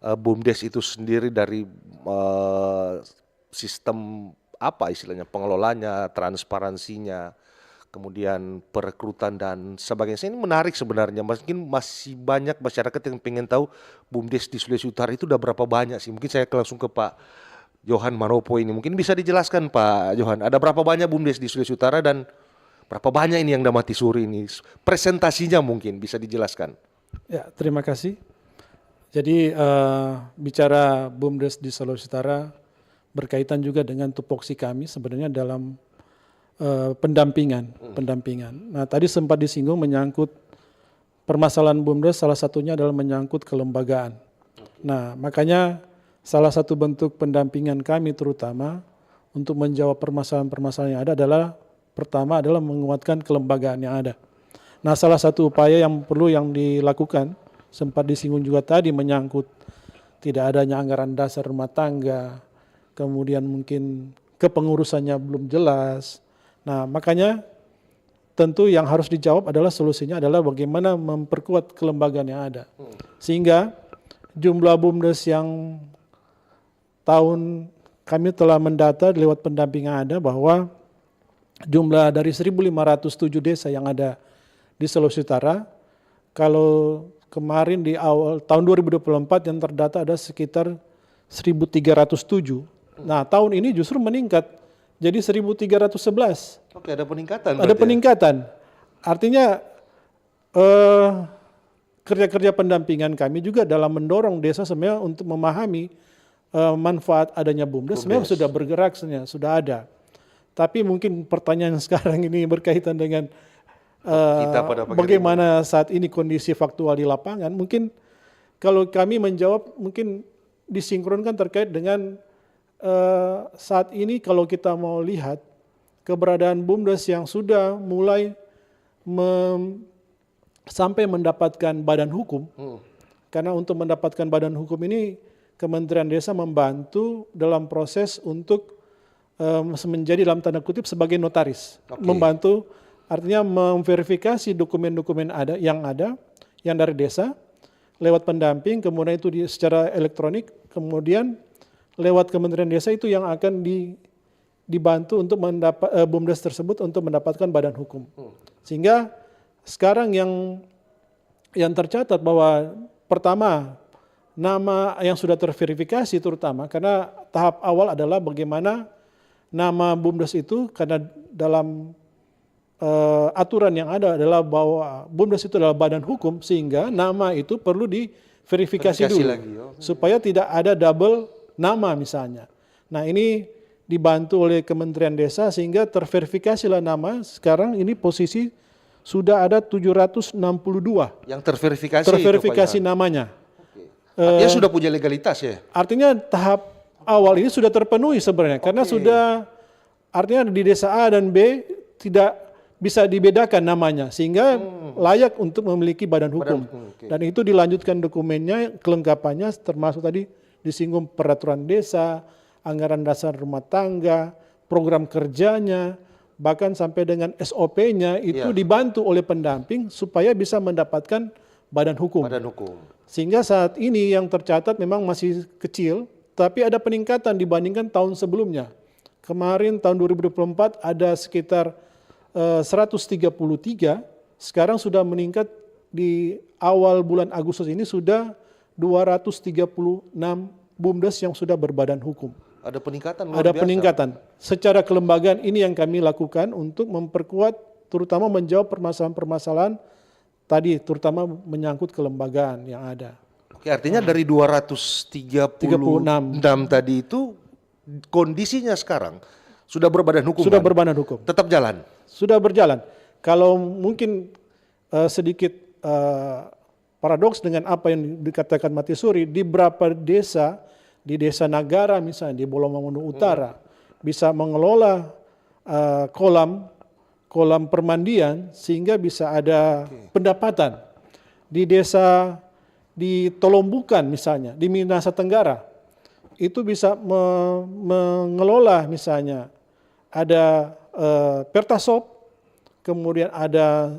[SPEAKER 2] BUMDes itu sendiri dari sistem apa istilahnya, pengelolanya, transparansinya, kemudian perekrutan dan sebagainya. Ini menarik sebenarnya. Mungkin masih banyak masyarakat yang pengen tahu BUMDes di Sulawesi Utara itu udah berapa banyak sih. Mungkin saya langsung ke Pak Johan Manopo ini. Mungkin bisa dijelaskan Pak Johan, ada berapa banyak BUMDes di Sulawesi Utara dan berapa banyak ini yang udah mati suri ini? Presentasinya mungkin bisa dijelaskan.
[SPEAKER 5] Ya, terima kasih. Jadi bicara BUMDes di Sulawesi Utara berkaitan juga dengan tupoksi kami sebenarnya dalam pendampingan. Nah, tadi sempat disinggung menyangkut permasalahan BUMDes, salah satunya adalah menyangkut kelembagaan. Nah, makanya salah satu bentuk pendampingan kami terutama untuk menjawab permasalahan-permasalahan yang ada adalah pertama adalah menguatkan kelembagaan yang ada. Nah, salah satu upaya yang perlu yang dilakukan, sempat disinggung juga tadi menyangkut tidak adanya anggaran dasar rumah tangga, kemudian mungkin kepengurusannya belum jelas. Nah, makanya tentu yang harus dijawab adalah solusinya adalah bagaimana memperkuat kelembagaan yang ada. Sehingga jumlah BUMDes yang tahun kami telah mendata lewat pendampingan ada bahwa jumlah dari 1.507 desa yang ada di Sulawesi Utara, kalau kemarin di awal tahun 2024 yang terdata ada sekitar 1.307. Nah, tahun ini justru meningkat jadi 1.311.
[SPEAKER 2] Oke, ada peningkatan.
[SPEAKER 5] Ada peningkatan. Artinya kerja-kerja pendampingan kami juga dalam mendorong desa sebenarnya untuk memahami manfaat adanya BUMDes sebenarnya sudah bergerak, sudah ada. Tapi mungkin pertanyaan sekarang ini berkaitan dengan bagaimana saat ini kondisi faktual di lapangan. Mungkin kalau kami menjawab mungkin disinkronkan terkait dengan saat ini kalau kita mau lihat keberadaan BUMDes yang sudah mulai sampai mendapatkan badan hukum. Karena untuk mendapatkan badan hukum ini Kementerian Desa membantu dalam proses untuk menjadi dalam tanda kutip sebagai notaris, membantu artinya memverifikasi dokumen-dokumen yang dari desa lewat pendamping, kemudian itu secara elektronik, kemudian lewat Kementerian Desa itu yang akan dibantu untuk BUMDes tersebut untuk mendapatkan badan hukum. Sehingga sekarang yang tercatat bahwa pertama nama yang sudah terverifikasi terutama karena tahap awal adalah bagaimana nama BUMDes itu karena dalam aturan yang ada adalah bahwa BUMDes itu adalah badan hukum sehingga nama itu perlu diverifikasi dulu supaya tidak ada double nama misalnya. Nah ini dibantu oleh Kementerian Desa sehingga terverifikasilah nama. Sekarang ini posisi sudah ada 762
[SPEAKER 2] yang terverifikasi itu,
[SPEAKER 5] namanya.
[SPEAKER 2] Dia sudah punya legalitas ya?
[SPEAKER 5] Artinya tahap awal ini sudah terpenuhi sebenarnya karena sudah artinya di desa A dan B tidak bisa dibedakan namanya sehingga layak untuk memiliki badan hukum. Dan itu dilanjutkan dokumennya, kelengkapannya termasuk tadi disinggung peraturan desa, anggaran dasar rumah tangga, program kerjanya, bahkan sampai dengan SOP-nya itu dibantu oleh pendamping supaya bisa mendapatkan badan hukum. Sehingga saat ini yang tercatat memang masih kecil, tapi ada peningkatan dibandingkan tahun sebelumnya. Kemarin tahun 2024 ada sekitar 133, sekarang sudah meningkat di awal bulan Agustus ini sudah 236 BUMDes yang sudah berbadan hukum.
[SPEAKER 2] Ada peningkatan
[SPEAKER 5] luar biasa. Ada peningkatan. Secara kelembagaan ini yang kami lakukan untuk memperkuat terutama menjawab permasalahan-permasalahan tadi terutama menyangkut kelembagaan yang ada.
[SPEAKER 2] Oke, artinya dari 236 tadi itu kondisinya sekarang sudah berbadan hukum.
[SPEAKER 5] Sudah berbadan hukum.
[SPEAKER 2] Tetap jalan.
[SPEAKER 5] Sudah berjalan. Kalau mungkin sedikit paradoks dengan apa yang dikatakan Mati Suri, di beberapa desa, di desa Nagara misalnya di Bolomongondo Utara bisa mengelola kolam permandian sehingga bisa ada pendapatan. Di desa di Tolombukan misalnya, di Minahasa Tenggara, itu bisa mengelola misalnya ada Pertasop, kemudian ada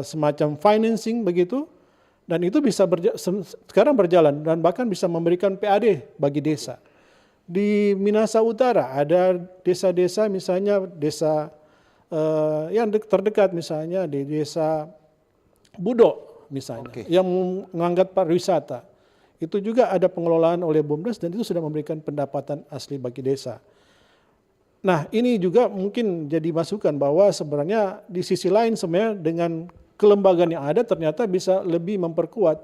[SPEAKER 5] semacam financing begitu, dan itu bisa sekarang berjalan dan bahkan bisa memberikan PAD bagi desa. Di Minahasa Utara ada desa-desa misalnya desa yang terdekat misalnya di desa Budok misalnya yang mengangkat pariwisata. Itu juga ada pengelolaan oleh BUMDes dan itu sudah memberikan pendapatan asli bagi desa. Nah ini juga mungkin jadi masukan bahwa sebenarnya di sisi lain sebenarnya dengan kelembagaan yang ada ternyata bisa lebih memperkuat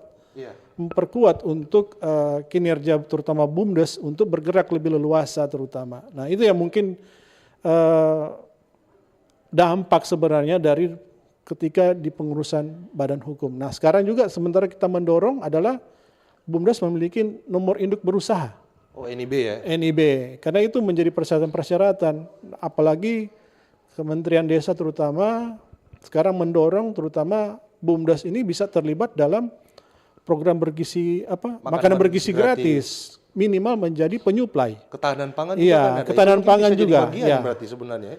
[SPEAKER 5] untuk kinerja terutama BUMDes untuk bergerak lebih leluasa terutama. Nah itu yang mungkin dampak sebenarnya dari ketika di pengurusan badan hukum. Nah sekarang juga sementara kita mendorong adalah BUMDes memiliki nomor induk berusaha.
[SPEAKER 2] Oh NIB ya?
[SPEAKER 5] NIB, karena itu menjadi persyaratan-persyaratan. Apalagi Kementerian Desa terutama sekarang mendorong terutama BUMDes ini bisa terlibat dalam program bergizi makanan bergizi gratis. Minimal menjadi penyuplai.
[SPEAKER 2] Ketahanan pangan
[SPEAKER 5] juga. Iya, ketahanan pangan juga.
[SPEAKER 2] Bagian berarti sebenarnya.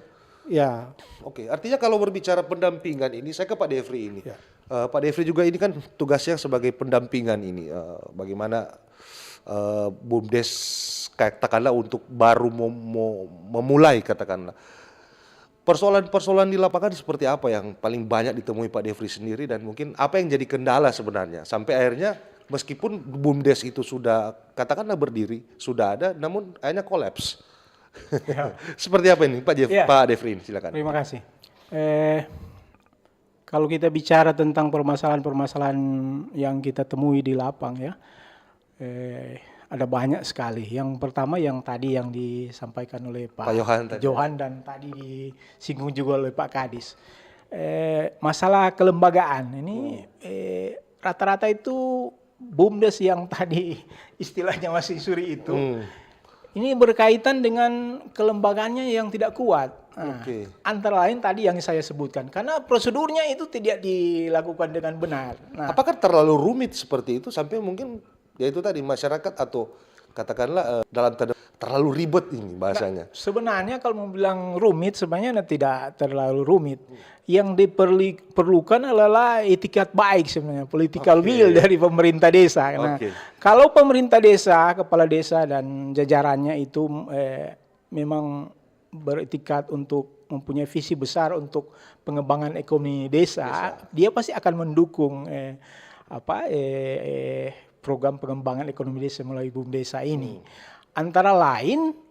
[SPEAKER 5] Ya,
[SPEAKER 2] Oke, artinya kalau berbicara pendampingan ini, saya ke Pak Devri ini.
[SPEAKER 5] Ya.
[SPEAKER 2] Pak Devri juga ini kan tugasnya sebagai pendampingan ini. Bagaimana BUMDes katakanlah untuk baru memulai katakanlah. Persoalan-persoalan di lapangan seperti apa yang paling banyak ditemui Pak Devri sendiri dan mungkin apa yang jadi kendala sebenarnya sampai akhirnya meskipun BUMDes itu sudah katakanlah berdiri, sudah ada, namun akhirnya kolaps. Seperti apa ini Pak Devri ini, silakan.
[SPEAKER 4] Terima kasih. Kalau kita bicara tentang permasalahan-permasalahan yang kita temui di lapang ya, ada banyak sekali. Yang pertama yang tadi yang disampaikan oleh Pak Johan dan tadi disinggung juga oleh Pak Kadis. Masalah kelembagaan ini rata-rata itu BUMDes yang tadi istilahnya masih suri itu. Ini berkaitan dengan kelembagaannya yang tidak kuat. Nah, antara lain tadi yang saya sebutkan. Karena prosedurnya itu tidak dilakukan dengan benar. Nah,
[SPEAKER 2] apakah terlalu rumit seperti itu sampai mungkin ya itu tadi masyarakat atau katakanlah dalam tanda terlalu ribet ini bahasanya?
[SPEAKER 4] Nah, sebenarnya kalau mau bilang rumit sebenarnya tidak terlalu rumit. Yang diperlukan adalah etikat baik sebenarnya, political will dari pemerintah desa. Nah, kalau pemerintah desa, kepala desa dan jajarannya itu memang beretikat untuk mempunyai visi besar untuk pengembangan ekonomi desa. Dia pasti akan mendukung program pengembangan ekonomi desa melalui BUMDesa ini. Antara lain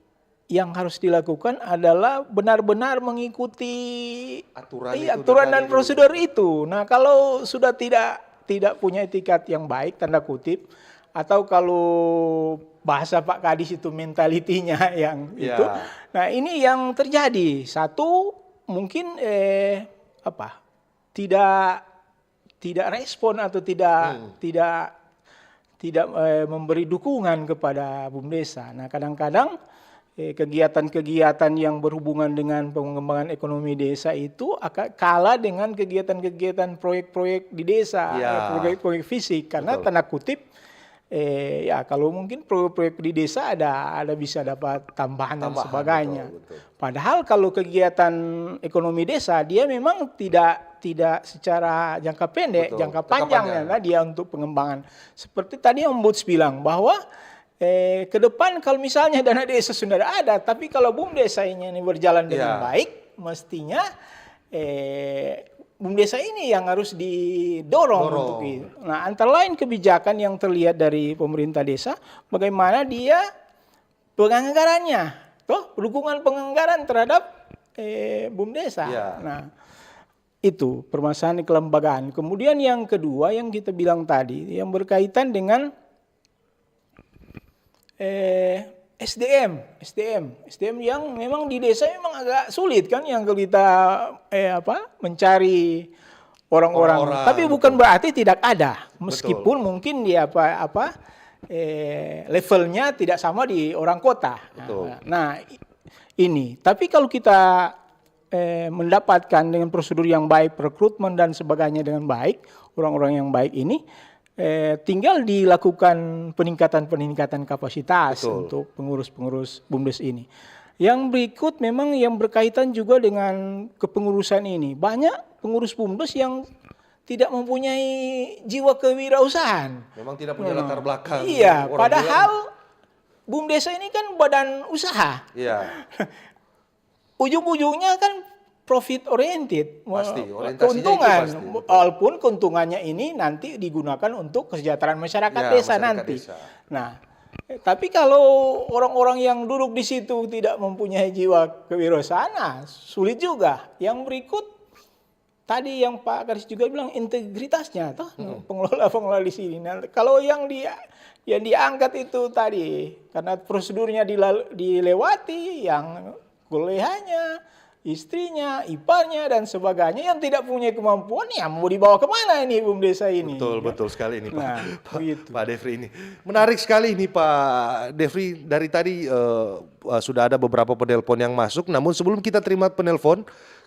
[SPEAKER 4] yang harus dilakukan adalah benar-benar mengikuti aturan dan prosedur itu. Nah, kalau sudah tidak punya etikat yang baik tanda kutip, atau kalau bahasa Pak Kadis itu mentalitinya yang itu. Nah, ini yang terjadi. Satu mungkin tidak respon atau tidak memberi dukungan kepada BUMDesa. Nah, kadang-kadang kegiatan-kegiatan yang berhubungan dengan pengembangan ekonomi desa itu akan kalah dengan kegiatan-kegiatan proyek-proyek di desa, proyek-proyek fisik. Karena tanda kutip, kalau mungkin proyek-proyek di desa ada bisa dapat tambahan dan sebagainya. Betul. Padahal kalau kegiatan ekonomi desa dia memang tidak secara jangka pendek, jangka panjang dia untuk pengembangan. Seperti tadi Om Buds bilang bahwa ke depan kalau misalnya dana desa sudah ada, tapi kalau BUMDesa ini berjalan dengan baik, mestinya BUMDesa ini yang harus didorong untuk itu. Nah, antara lain kebijakan yang terlihat dari pemerintah desa, bagaimana dia penganggarannya, dukungan penganggaran terhadap BUMDesa. Nah, itu permasalahan kelembagaan. Kemudian yang kedua yang kita bilang tadi, yang berkaitan dengan SDM yang memang di desa memang agak sulit kan yang kita mencari orang-orang. Tapi bukan berarti tidak ada, meskipun mungkin dia levelnya tidak sama di orang kota. Nah, ini. Tapi kalau kita mendapatkan dengan prosedur yang baik, rekrutmen dan sebagainya dengan baik, orang-orang yang baik ini tinggal dilakukan peningkatan kapasitas untuk pengurus-pengurus BUMDes ini. Yang berikut memang yang berkaitan juga dengan kepengurusan ini. Banyak pengurus BUMDes yang tidak mempunyai jiwa kewirausahaan.
[SPEAKER 2] Memang tidak punya latar belakang.
[SPEAKER 4] Iya, padahal BUMDesa ini kan badan usaha.
[SPEAKER 2] Iya.
[SPEAKER 4] Ujung-ujungnya kan profit oriented,
[SPEAKER 2] keuntungan,
[SPEAKER 4] walaupun keuntungannya ini nanti digunakan untuk kesejahteraan masyarakat desa nanti. Nah, tapi kalau orang-orang yang duduk di situ tidak mempunyai jiwa kewirausahaan, sulit juga. Yang berikut tadi yang Pak Kadis juga bilang integritasnya, pengelola di sini. Nah, kalau yang diangkat itu tadi karena prosedurnya dilewati, yang kuliahnya, istrinya, iparnya dan sebagainya yang tidak punya kemampuan, ya mau dibawa kemana ini BUMDesa ini?
[SPEAKER 2] Betul sekali ini Pak Devri ini. Menarik sekali ini Pak Devri, dari tadi sudah ada beberapa penelpon yang masuk, namun sebelum kita terima penelpon,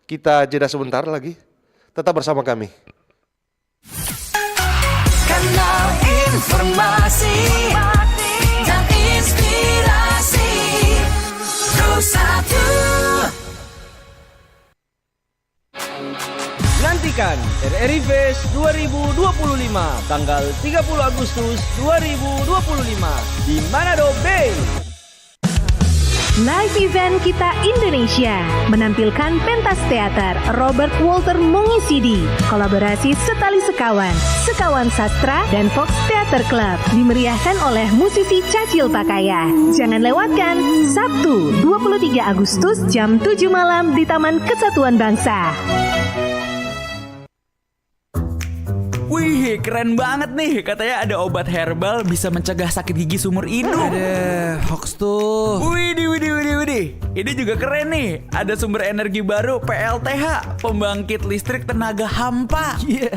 [SPEAKER 2] kita jeda sebentar lagi. Tetap bersama kami.
[SPEAKER 1] Kanal informasi dan inspirasi Pro 1.
[SPEAKER 8] Saksikan RRI Fest 2025 tanggal 30 Agustus 2025 di Manado Bay.
[SPEAKER 6] Live event kita Indonesia menampilkan pentas teater Robert Walter mengisidi kolaborasi Setali Sekawan, Sekawan Sastra dan Fox Theater Club dimeriahkan oleh musisi Cacil Pakaya. Jangan lewatkan Sabtu 23 Agustus jam 7 malam di Taman Kesatuan Bangsa.
[SPEAKER 11] Wih, keren banget nih. Katanya ada obat herbal bisa mencegah sakit gigi seumur hidup.
[SPEAKER 8] Ada hoax tuh.
[SPEAKER 11] Widih. Ini juga keren nih. Ada sumber energi baru PLTH, pembangkit listrik tenaga hampa.
[SPEAKER 8] Iya,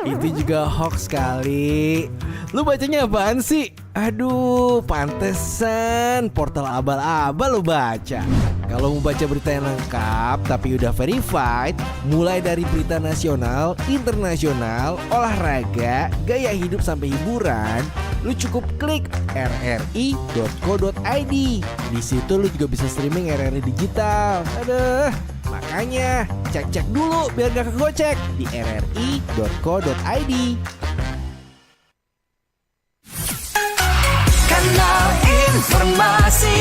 [SPEAKER 8] itu juga hoax kali. Lu bacanya apaan sih? Aduh, pantesan portal abal-abal lu baca. Kalau mau baca berita yang lengkap tapi udah verified, mulai dari berita nasional, internasional, olahraga, gaya hidup sampai hiburan, lu cukup klik rri.co.id. Di situ lu juga bisa streaming RRI digital. Aduh, makanya cek-cek dulu biar gak kegocek di rri.co.id.
[SPEAKER 1] Kanal informasi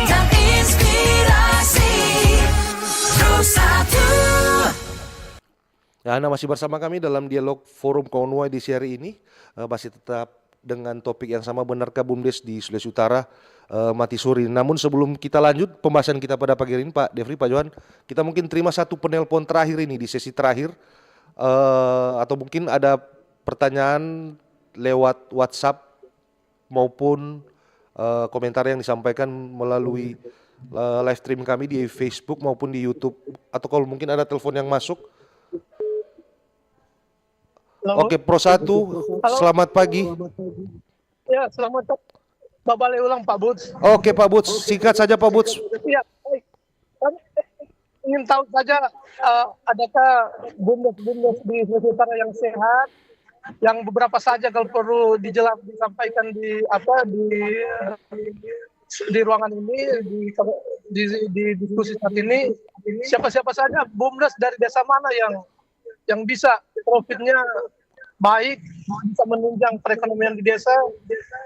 [SPEAKER 1] dan inspirasi Terus Satu.
[SPEAKER 2] Ya, Anda masih bersama kami dalam dialog Forum Konwoi di hari ini. Masih tetap dengan topik yang sama, benarkah BUMDes di Sulawesi Utara mati suri. Namun sebelum kita lanjut pembahasan kita pada pagi ini, Pak Devri, Pak Johan, kita mungkin terima satu penelpon terakhir ini di sesi terakhir. Atau mungkin ada pertanyaan lewat WhatsApp maupun komentar yang disampaikan melalui live stream kami di Facebook maupun di YouTube. Atau kalau mungkin ada telepon yang masuk.
[SPEAKER 9] Halo.
[SPEAKER 2] Oke, Pro 1, selamat pagi.
[SPEAKER 9] Ya, selamat babale ulang Pak Buts.
[SPEAKER 2] Oke Pak Buts, singkat saja Pak Buts.
[SPEAKER 9] Ya, baik. Kami ingin tahu saja adakah BUMDes di Sulawesi Utara yang sehat, yang beberapa saja kalau perlu disampaikan di ruangan ini, di diskusi saat ini, siapa saja BUMDes dari desa mana yang bisa profitnya baik, bisa menunjang perekonomian di desa.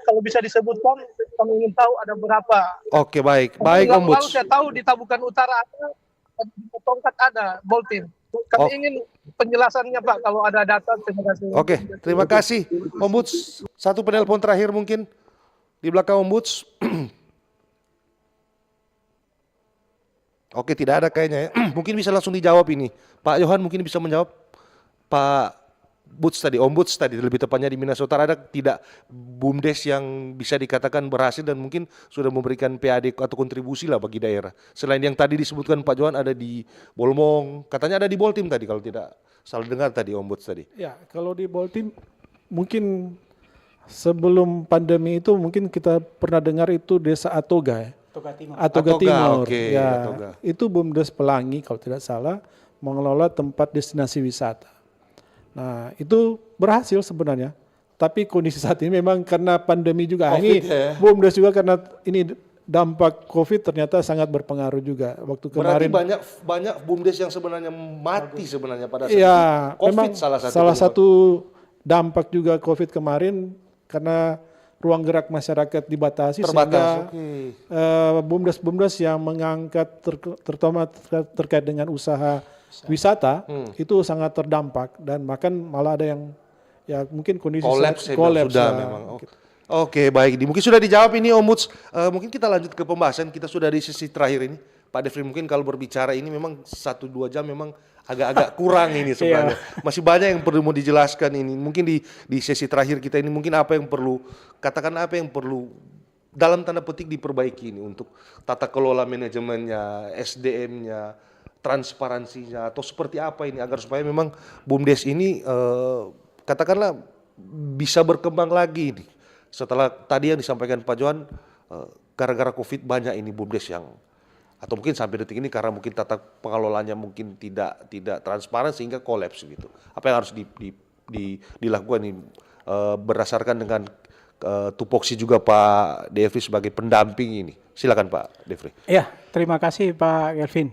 [SPEAKER 9] Kalau bisa disebutkan, kami ingin tahu ada berapa.
[SPEAKER 2] Oke, baik Om Buts.
[SPEAKER 9] Lalu saya tahu di Tabukan Utara ada, di Tongkat ada, Boltin. Kami ingin penjelasannya Pak, kalau ada data. Terima kasih.
[SPEAKER 2] Oke, terima kasih Om Buts. Satu penelpon terakhir mungkin di belakang Om Buts. Oke, tidak ada kayaknya ya. Mungkin bisa langsung dijawab ini. Pak Johan mungkin bisa menjawab. Pak Buts tadi, Om Buts tadi lebih tepatnya di Minnesota, ada tidak BUMDes yang bisa dikatakan berhasil dan mungkin sudah memberikan PAD atau kontribusi lah bagi daerah. Selain yang tadi disebutkan Pak Johan, ada di Bolmong, katanya ada di Boltim tadi kalau tidak salah dengar tadi Om Buts tadi.
[SPEAKER 5] Ya, kalau di Boltim mungkin sebelum pandemi itu mungkin kita pernah dengar itu Desa Atoga ya. Atoga Timur.
[SPEAKER 2] Okay,
[SPEAKER 5] ya,
[SPEAKER 2] Atoga.
[SPEAKER 5] itu BUMDes Pelangi kalau tidak salah mengelola tempat destinasi wisata. Nah, itu berhasil sebenarnya. Tapi kondisi saat ini memang karena pandemi juga.
[SPEAKER 2] COVID
[SPEAKER 5] ini
[SPEAKER 2] ya.
[SPEAKER 5] BUMDes juga karena ini dampak COVID ternyata sangat berpengaruh juga. Waktu kemarin
[SPEAKER 2] Berarti banyak BUMDes yang sebenarnya mati sebenarnya pada saat
[SPEAKER 5] ya,
[SPEAKER 2] itu. COVID
[SPEAKER 5] memang salah satu dampak juga COVID kemarin karena ruang gerak masyarakat dibatasi
[SPEAKER 2] terbatas.
[SPEAKER 5] sehingga BUMDes yang mengangkat terutama terkait dengan usaha wisata itu sangat terdampak dan bahkan malah ada yang ya mungkin kondisi
[SPEAKER 2] kolaps sudah
[SPEAKER 5] lah.
[SPEAKER 2] memang. Oke, baik. Mungkin sudah dijawab ini Om Buts. Mungkin kita lanjut ke pembahasan. Kita sudah di sesi terakhir ini. Pak Devri, mungkin kalau berbicara ini memang 1-2 jam memang agak-agak kurang ini sebenarnya. Masih banyak yang perlu mau dijelaskan ini. Mungkin di sesi terakhir kita ini mungkin apa yang perlu dalam tanda petik diperbaiki ini untuk tata kelola manajemennya, SDM-nya, transparansinya, atau seperti apa ini agar supaya memang BUMDes ini katakanlah bisa berkembang lagi ini. Setelah tadi yang disampaikan Pak Johan, gara-gara COVID banyak ini BUMDes yang, atau mungkin sampai detik ini karena mungkin tata pengelolaannya mungkin tidak transparan sehingga kolaps gitu. Apa yang harus dilakukan ini berdasarkan dengan tupoksi juga Pak Devri sebagai pendamping ini. Silakan Pak Devri.
[SPEAKER 4] Ya, terima kasih Pak Kelvin.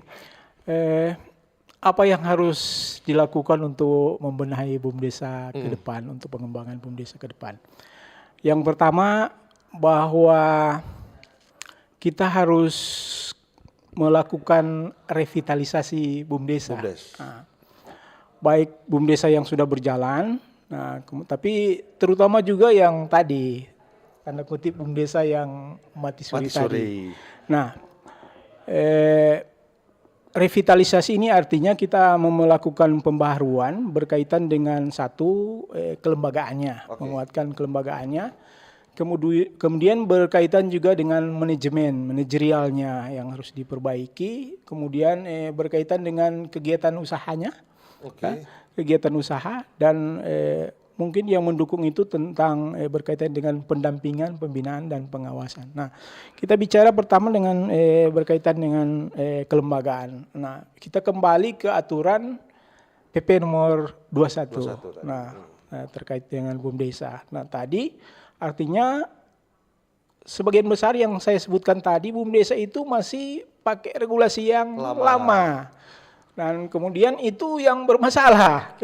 [SPEAKER 4] apa yang harus dilakukan untuk membenahi BUMDesa ke depan, untuk pengembangan BUMDesa ke depan? Yang pertama, bahwa kita harus melakukan revitalisasi BUMDesa. Nah, baik BUMDesa yang sudah berjalan, tapi terutama juga yang tadi, tanda kutip BUMDesa yang mati suri tadi. Nah, revitalisasi ini artinya kita melakukan pembaharuan berkaitan dengan satu kelembagaannya, menguatkan kelembagaannya. Kemudian berkaitan juga dengan manajerialnya yang harus diperbaiki. Kemudian berkaitan dengan kegiatan usahanya, kegiatan usaha, dan mungkin yang mendukung itu tentang berkaitan dengan pendampingan, pembinaan, dan pengawasan. Nah, kita bicara pertama dengan berkaitan dengan kelembagaan. Nah, kita kembali ke aturan PP nomor 21. Nah, terkait dengan BUMDesa. Nah, tadi artinya sebagian besar yang saya sebutkan tadi, BUMDesa itu masih pakai regulasi yang lama. Dan kemudian itu yang bermasalah,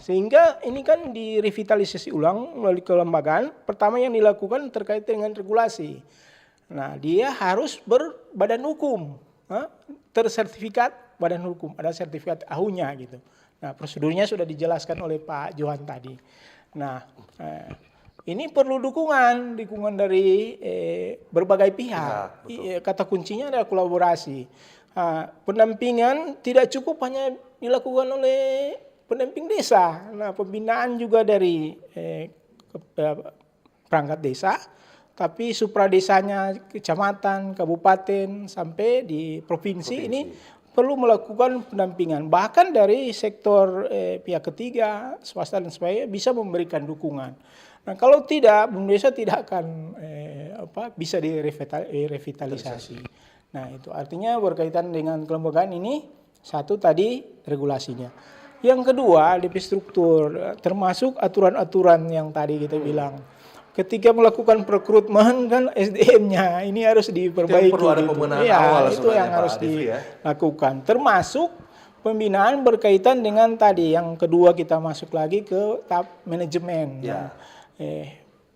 [SPEAKER 4] Sehingga ini kan direvitalisasi ulang melalui kelembagaan. Pertama yang dilakukan terkait dengan regulasi. Nah, dia harus berbadan hukum, tersertifikat badan hukum, ada sertifikat AHU-nya gitu. Nah, prosedurnya sudah dijelaskan oleh Pak Johan tadi. Nah, ini perlu dukungan dari berbagai pihak. Kata kuncinya adalah kolaborasi. Pendampingan tidak cukup hanya dilakukan oleh pendamping desa. Nah, pembinaan juga dari perangkat desa, tapi supradesanya, kecamatan, kabupaten, sampai di provinsi. Ini perlu melakukan pendampingan. Bahkan dari sektor pihak ketiga, swasta dan sebagainya bisa memberikan dukungan. Nah, kalau tidak, BUMDesa tidak akan bisa direvitalisasi. Nah, itu artinya berkaitan dengan kelembagaan ini, satu tadi regulasinya. Yang kedua, lebih struktur, termasuk aturan-aturan yang tadi kita bilang. Ketika melakukan rekrutmen kan SDM-nya ini harus diperbaiki.
[SPEAKER 2] Perlu ada pembenahan awal
[SPEAKER 4] itu yang harus dilakukan. Termasuk pembinaan berkaitan dengan tadi. Yang kedua kita masuk lagi ke tahap manajemen.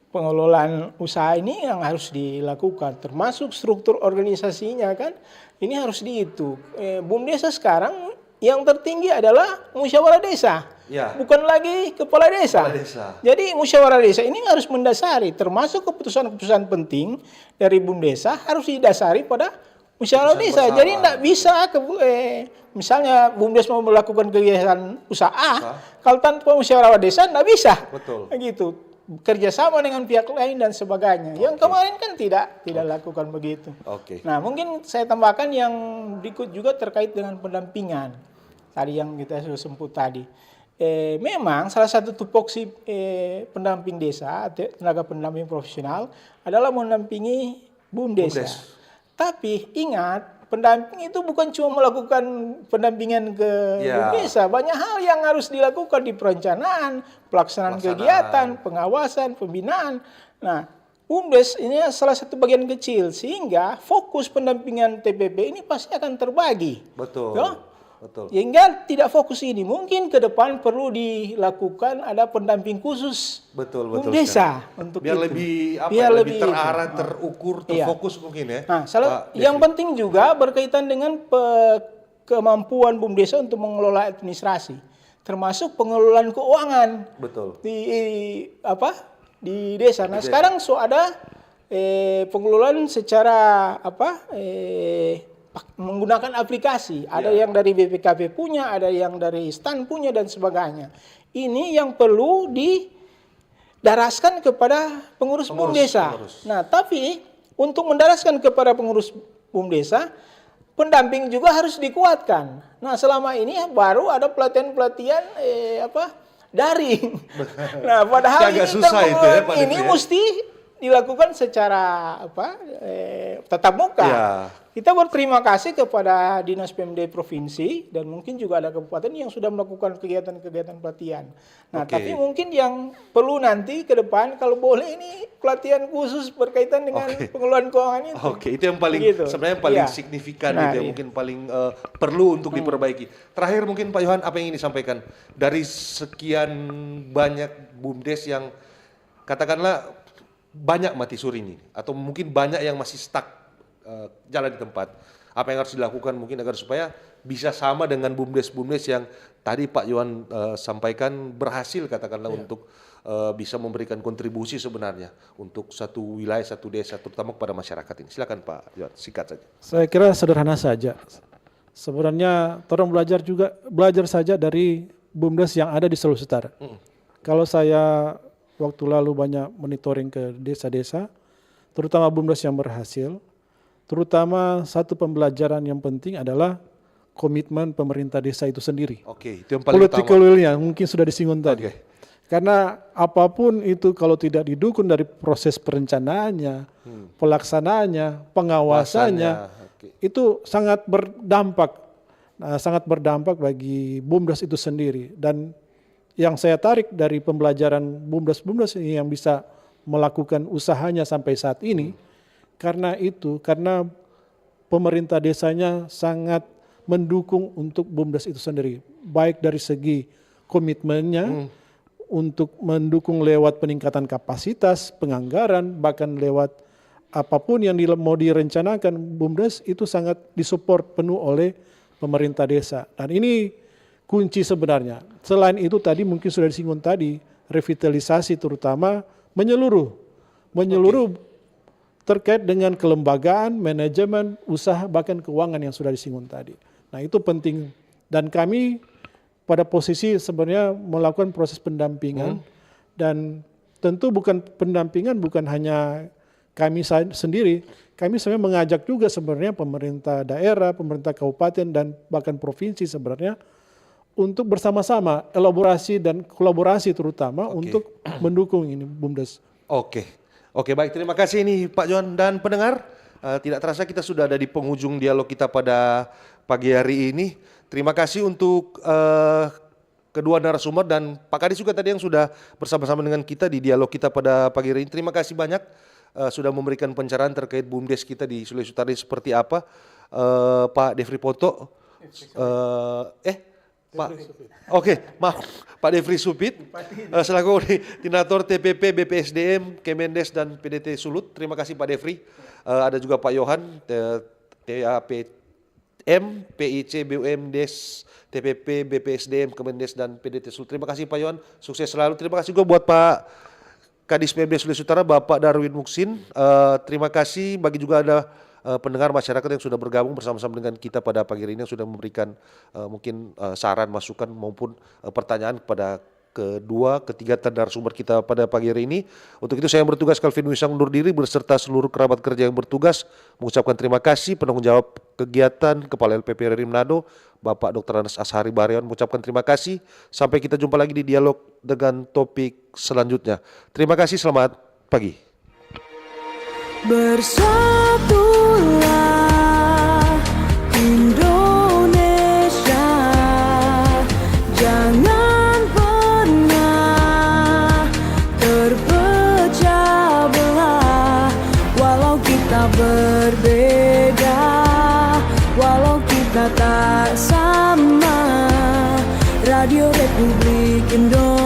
[SPEAKER 4] Pengelolaan usaha ini yang harus dilakukan, termasuk struktur organisasinya kan, ini harus dihitung. BUMDesa sekarang yang tertinggi adalah musyawarah desa, bukan lagi kepala desa. Jadi musyawarah desa ini harus mendasari, termasuk keputusan-keputusan penting dari BUMDesa harus didasari pada musyawarah desa. Bersama. Jadi tidak bisa misalnya BUMDes mau melakukan kegiatan usaha, kalau tanpa musyawarah desa tidak bisa. Betul. Gitu. Kerjasama dengan pihak lain dan sebagainya. Yang kemarin kan tidak lakukan begitu. Nah, mungkin saya tambahkan yang berikut juga terkait dengan pendampingan. Tadi yang kita sudah sebut tadi. Memang salah satu tupoksi pendamping desa, tenaga pendamping profesional adalah mendampingi BUMDesa. Tapi ingat, pendamping itu bukan cuma melakukan pendampingan ke BUMDesa. Banyak hal yang harus dilakukan di perencanaan, pelaksanaan kegiatan, pengawasan, pembinaan. Nah, BUMDes ini salah satu bagian kecil, sehingga fokus pendampingan TPP ini pasti akan terbagi. Betul. Sehingga tidak fokus ini. Mungkin ke depan perlu dilakukan ada pendamping khusus BUMDesa untuk
[SPEAKER 2] biar
[SPEAKER 4] itu.
[SPEAKER 2] lebih terarah, terukur, terfokus mungkin ya.
[SPEAKER 4] Nah, yang penting juga berkaitan dengan kemampuan BUMDesa untuk mengelola administrasi, termasuk pengelolaan keuangan. Di desa. Nah, sekarang ada pengelolaan secara menggunakan aplikasi. Ada yang dari BPKP punya, ada yang dari STAN punya, dan sebagainya. Ini yang perlu didaraskan kepada pengurus BUMDesa. Nah, tapi untuk mendaraskan kepada pengurus BUMDesa, pendamping juga harus dikuatkan. Nah, selama ini baru ada pelatihan-pelatihan daring. Nah, padahal ini mesti dilakukan secara tatap muka.
[SPEAKER 2] Ya.
[SPEAKER 4] Kita berterima kasih kepada Dinas PMD Provinsi dan mungkin juga ada kabupaten yang sudah melakukan kegiatan-kegiatan pelatihan. Nah,
[SPEAKER 2] Oke.
[SPEAKER 4] tapi mungkin yang perlu nanti ke depan kalau boleh ini pelatihan khusus berkaitan dengan pengelolaan keuangan itu.
[SPEAKER 2] Oke, itu yang paling
[SPEAKER 4] Begitu.
[SPEAKER 2] sebenarnya yang paling
[SPEAKER 4] Iya.
[SPEAKER 2] signifikan
[SPEAKER 4] Nah,
[SPEAKER 2] gitu ya,
[SPEAKER 4] iya.
[SPEAKER 2] mungkin paling perlu untuk diperbaiki. Terakhir mungkin Pak Yohan, apa yang ingin disampaikan dari sekian banyak BUMDes yang katakanlah banyak mati suri ini atau mungkin banyak yang masih stuck jalan di tempat. Apa yang harus dilakukan mungkin agar supaya bisa sama dengan BUMDes-BUMDes yang tadi Pak Yohan sampaikan berhasil katakanlah untuk bisa memberikan kontribusi sebenarnya untuk satu wilayah, satu desa, terutama kepada masyarakat ini. Silakan Pak Yohan, sikat saja.
[SPEAKER 5] Saya kira sederhana saja. Sebenarnya orang belajar saja dari BUMDes yang ada di Sulawesi Utara. Kalau saya waktu lalu banyak monitoring ke desa-desa, terutama BUMDes yang berhasil, terutama satu pembelajaran yang penting adalah komitmen pemerintah desa itu sendiri.
[SPEAKER 2] Oke, itu yang paling
[SPEAKER 5] Political
[SPEAKER 2] utama.
[SPEAKER 5] will-nya mungkin sudah disinggung tadi. Karena apapun itu kalau tidak didukung dari proses perencanaannya, pelaksanaannya, pengawasannya, itu sangat berdampak. Sangat berdampak bagi BUMDes itu sendiri. Dan yang saya tarik dari pembelajaran BUMDes ini yang bisa melakukan usahanya sampai saat ini, karena pemerintah desanya sangat mendukung untuk BUMDes itu sendiri, baik dari segi komitmennya untuk mendukung lewat peningkatan kapasitas, penganggaran, bahkan lewat apapun yang mau direncanakan, BUMDes itu sangat disupport penuh oleh pemerintah desa. Dan ini kunci sebenarnya. Selain itu tadi mungkin sudah disinggung tadi, revitalisasi terutama menyeluruh terkait dengan kelembagaan, manajemen, usaha, bahkan keuangan yang sudah disinggung tadi. Nah itu penting. Dan kami pada posisi sebenarnya melakukan proses pendampingan dan tentu pendampingan bukan hanya kami sendiri, kami sebenarnya mengajak juga sebenarnya pemerintah daerah, pemerintah kabupaten dan bahkan provinsi sebenarnya untuk bersama-sama elaborasi dan kolaborasi terutama untuk mendukung ini BUMDes.
[SPEAKER 2] Oke, baik, terima kasih ini Pak Yohan dan pendengar. Tidak terasa kita sudah ada di penghujung dialog kita pada pagi hari ini. Terima kasih untuk kedua narasumber dan Pak Kadis juga tadi yang sudah bersama-sama dengan kita di dialog kita pada pagi hari ini. Terima kasih banyak sudah memberikan pencerahan terkait BUMDes kita di Sulawesi Utara seperti apa. Pak Devri Poto, maaf, Pak Devri Supit, selaku Koordinator TPP BPSDM, Kemendes dan PDT Sulut. Terima kasih Pak Devri. Ada juga Pak Yohan, TAPM, PIC, BUMDes, TPP, BPSDM, Kemendes dan PDT Sulut. Terima kasih Pak Yohan, sukses selalu. Terima kasih juga buat Pak Kadis PMD Sulawesi Utara, Bapak Darwin Muksin. Terima kasih bagi juga ada pendengar masyarakat yang sudah bergabung bersama-sama dengan kita pada pagi hari ini yang sudah memberikan mungkin saran, masukan maupun pertanyaan kepada kedua, ketiga narasumber kita pada pagi hari ini. Untuk itu saya yang bertugas Calvin Wisang undur diri beserta seluruh kerabat kerja yang bertugas mengucapkan terima kasih penanggung jawab kegiatan Kepala LPP RRI Manado, Bapak Dr. Anas Ashari Baryon mengucapkan terima kasih. Sampai kita jumpa lagi di dialog dengan topik selanjutnya. Terima kasih, selamat pagi.
[SPEAKER 1] Bersatulah Indonesia, jangan pernah terpecah belah. Walau kita berbeda, walau kita tak sama, Radio Republik Indonesia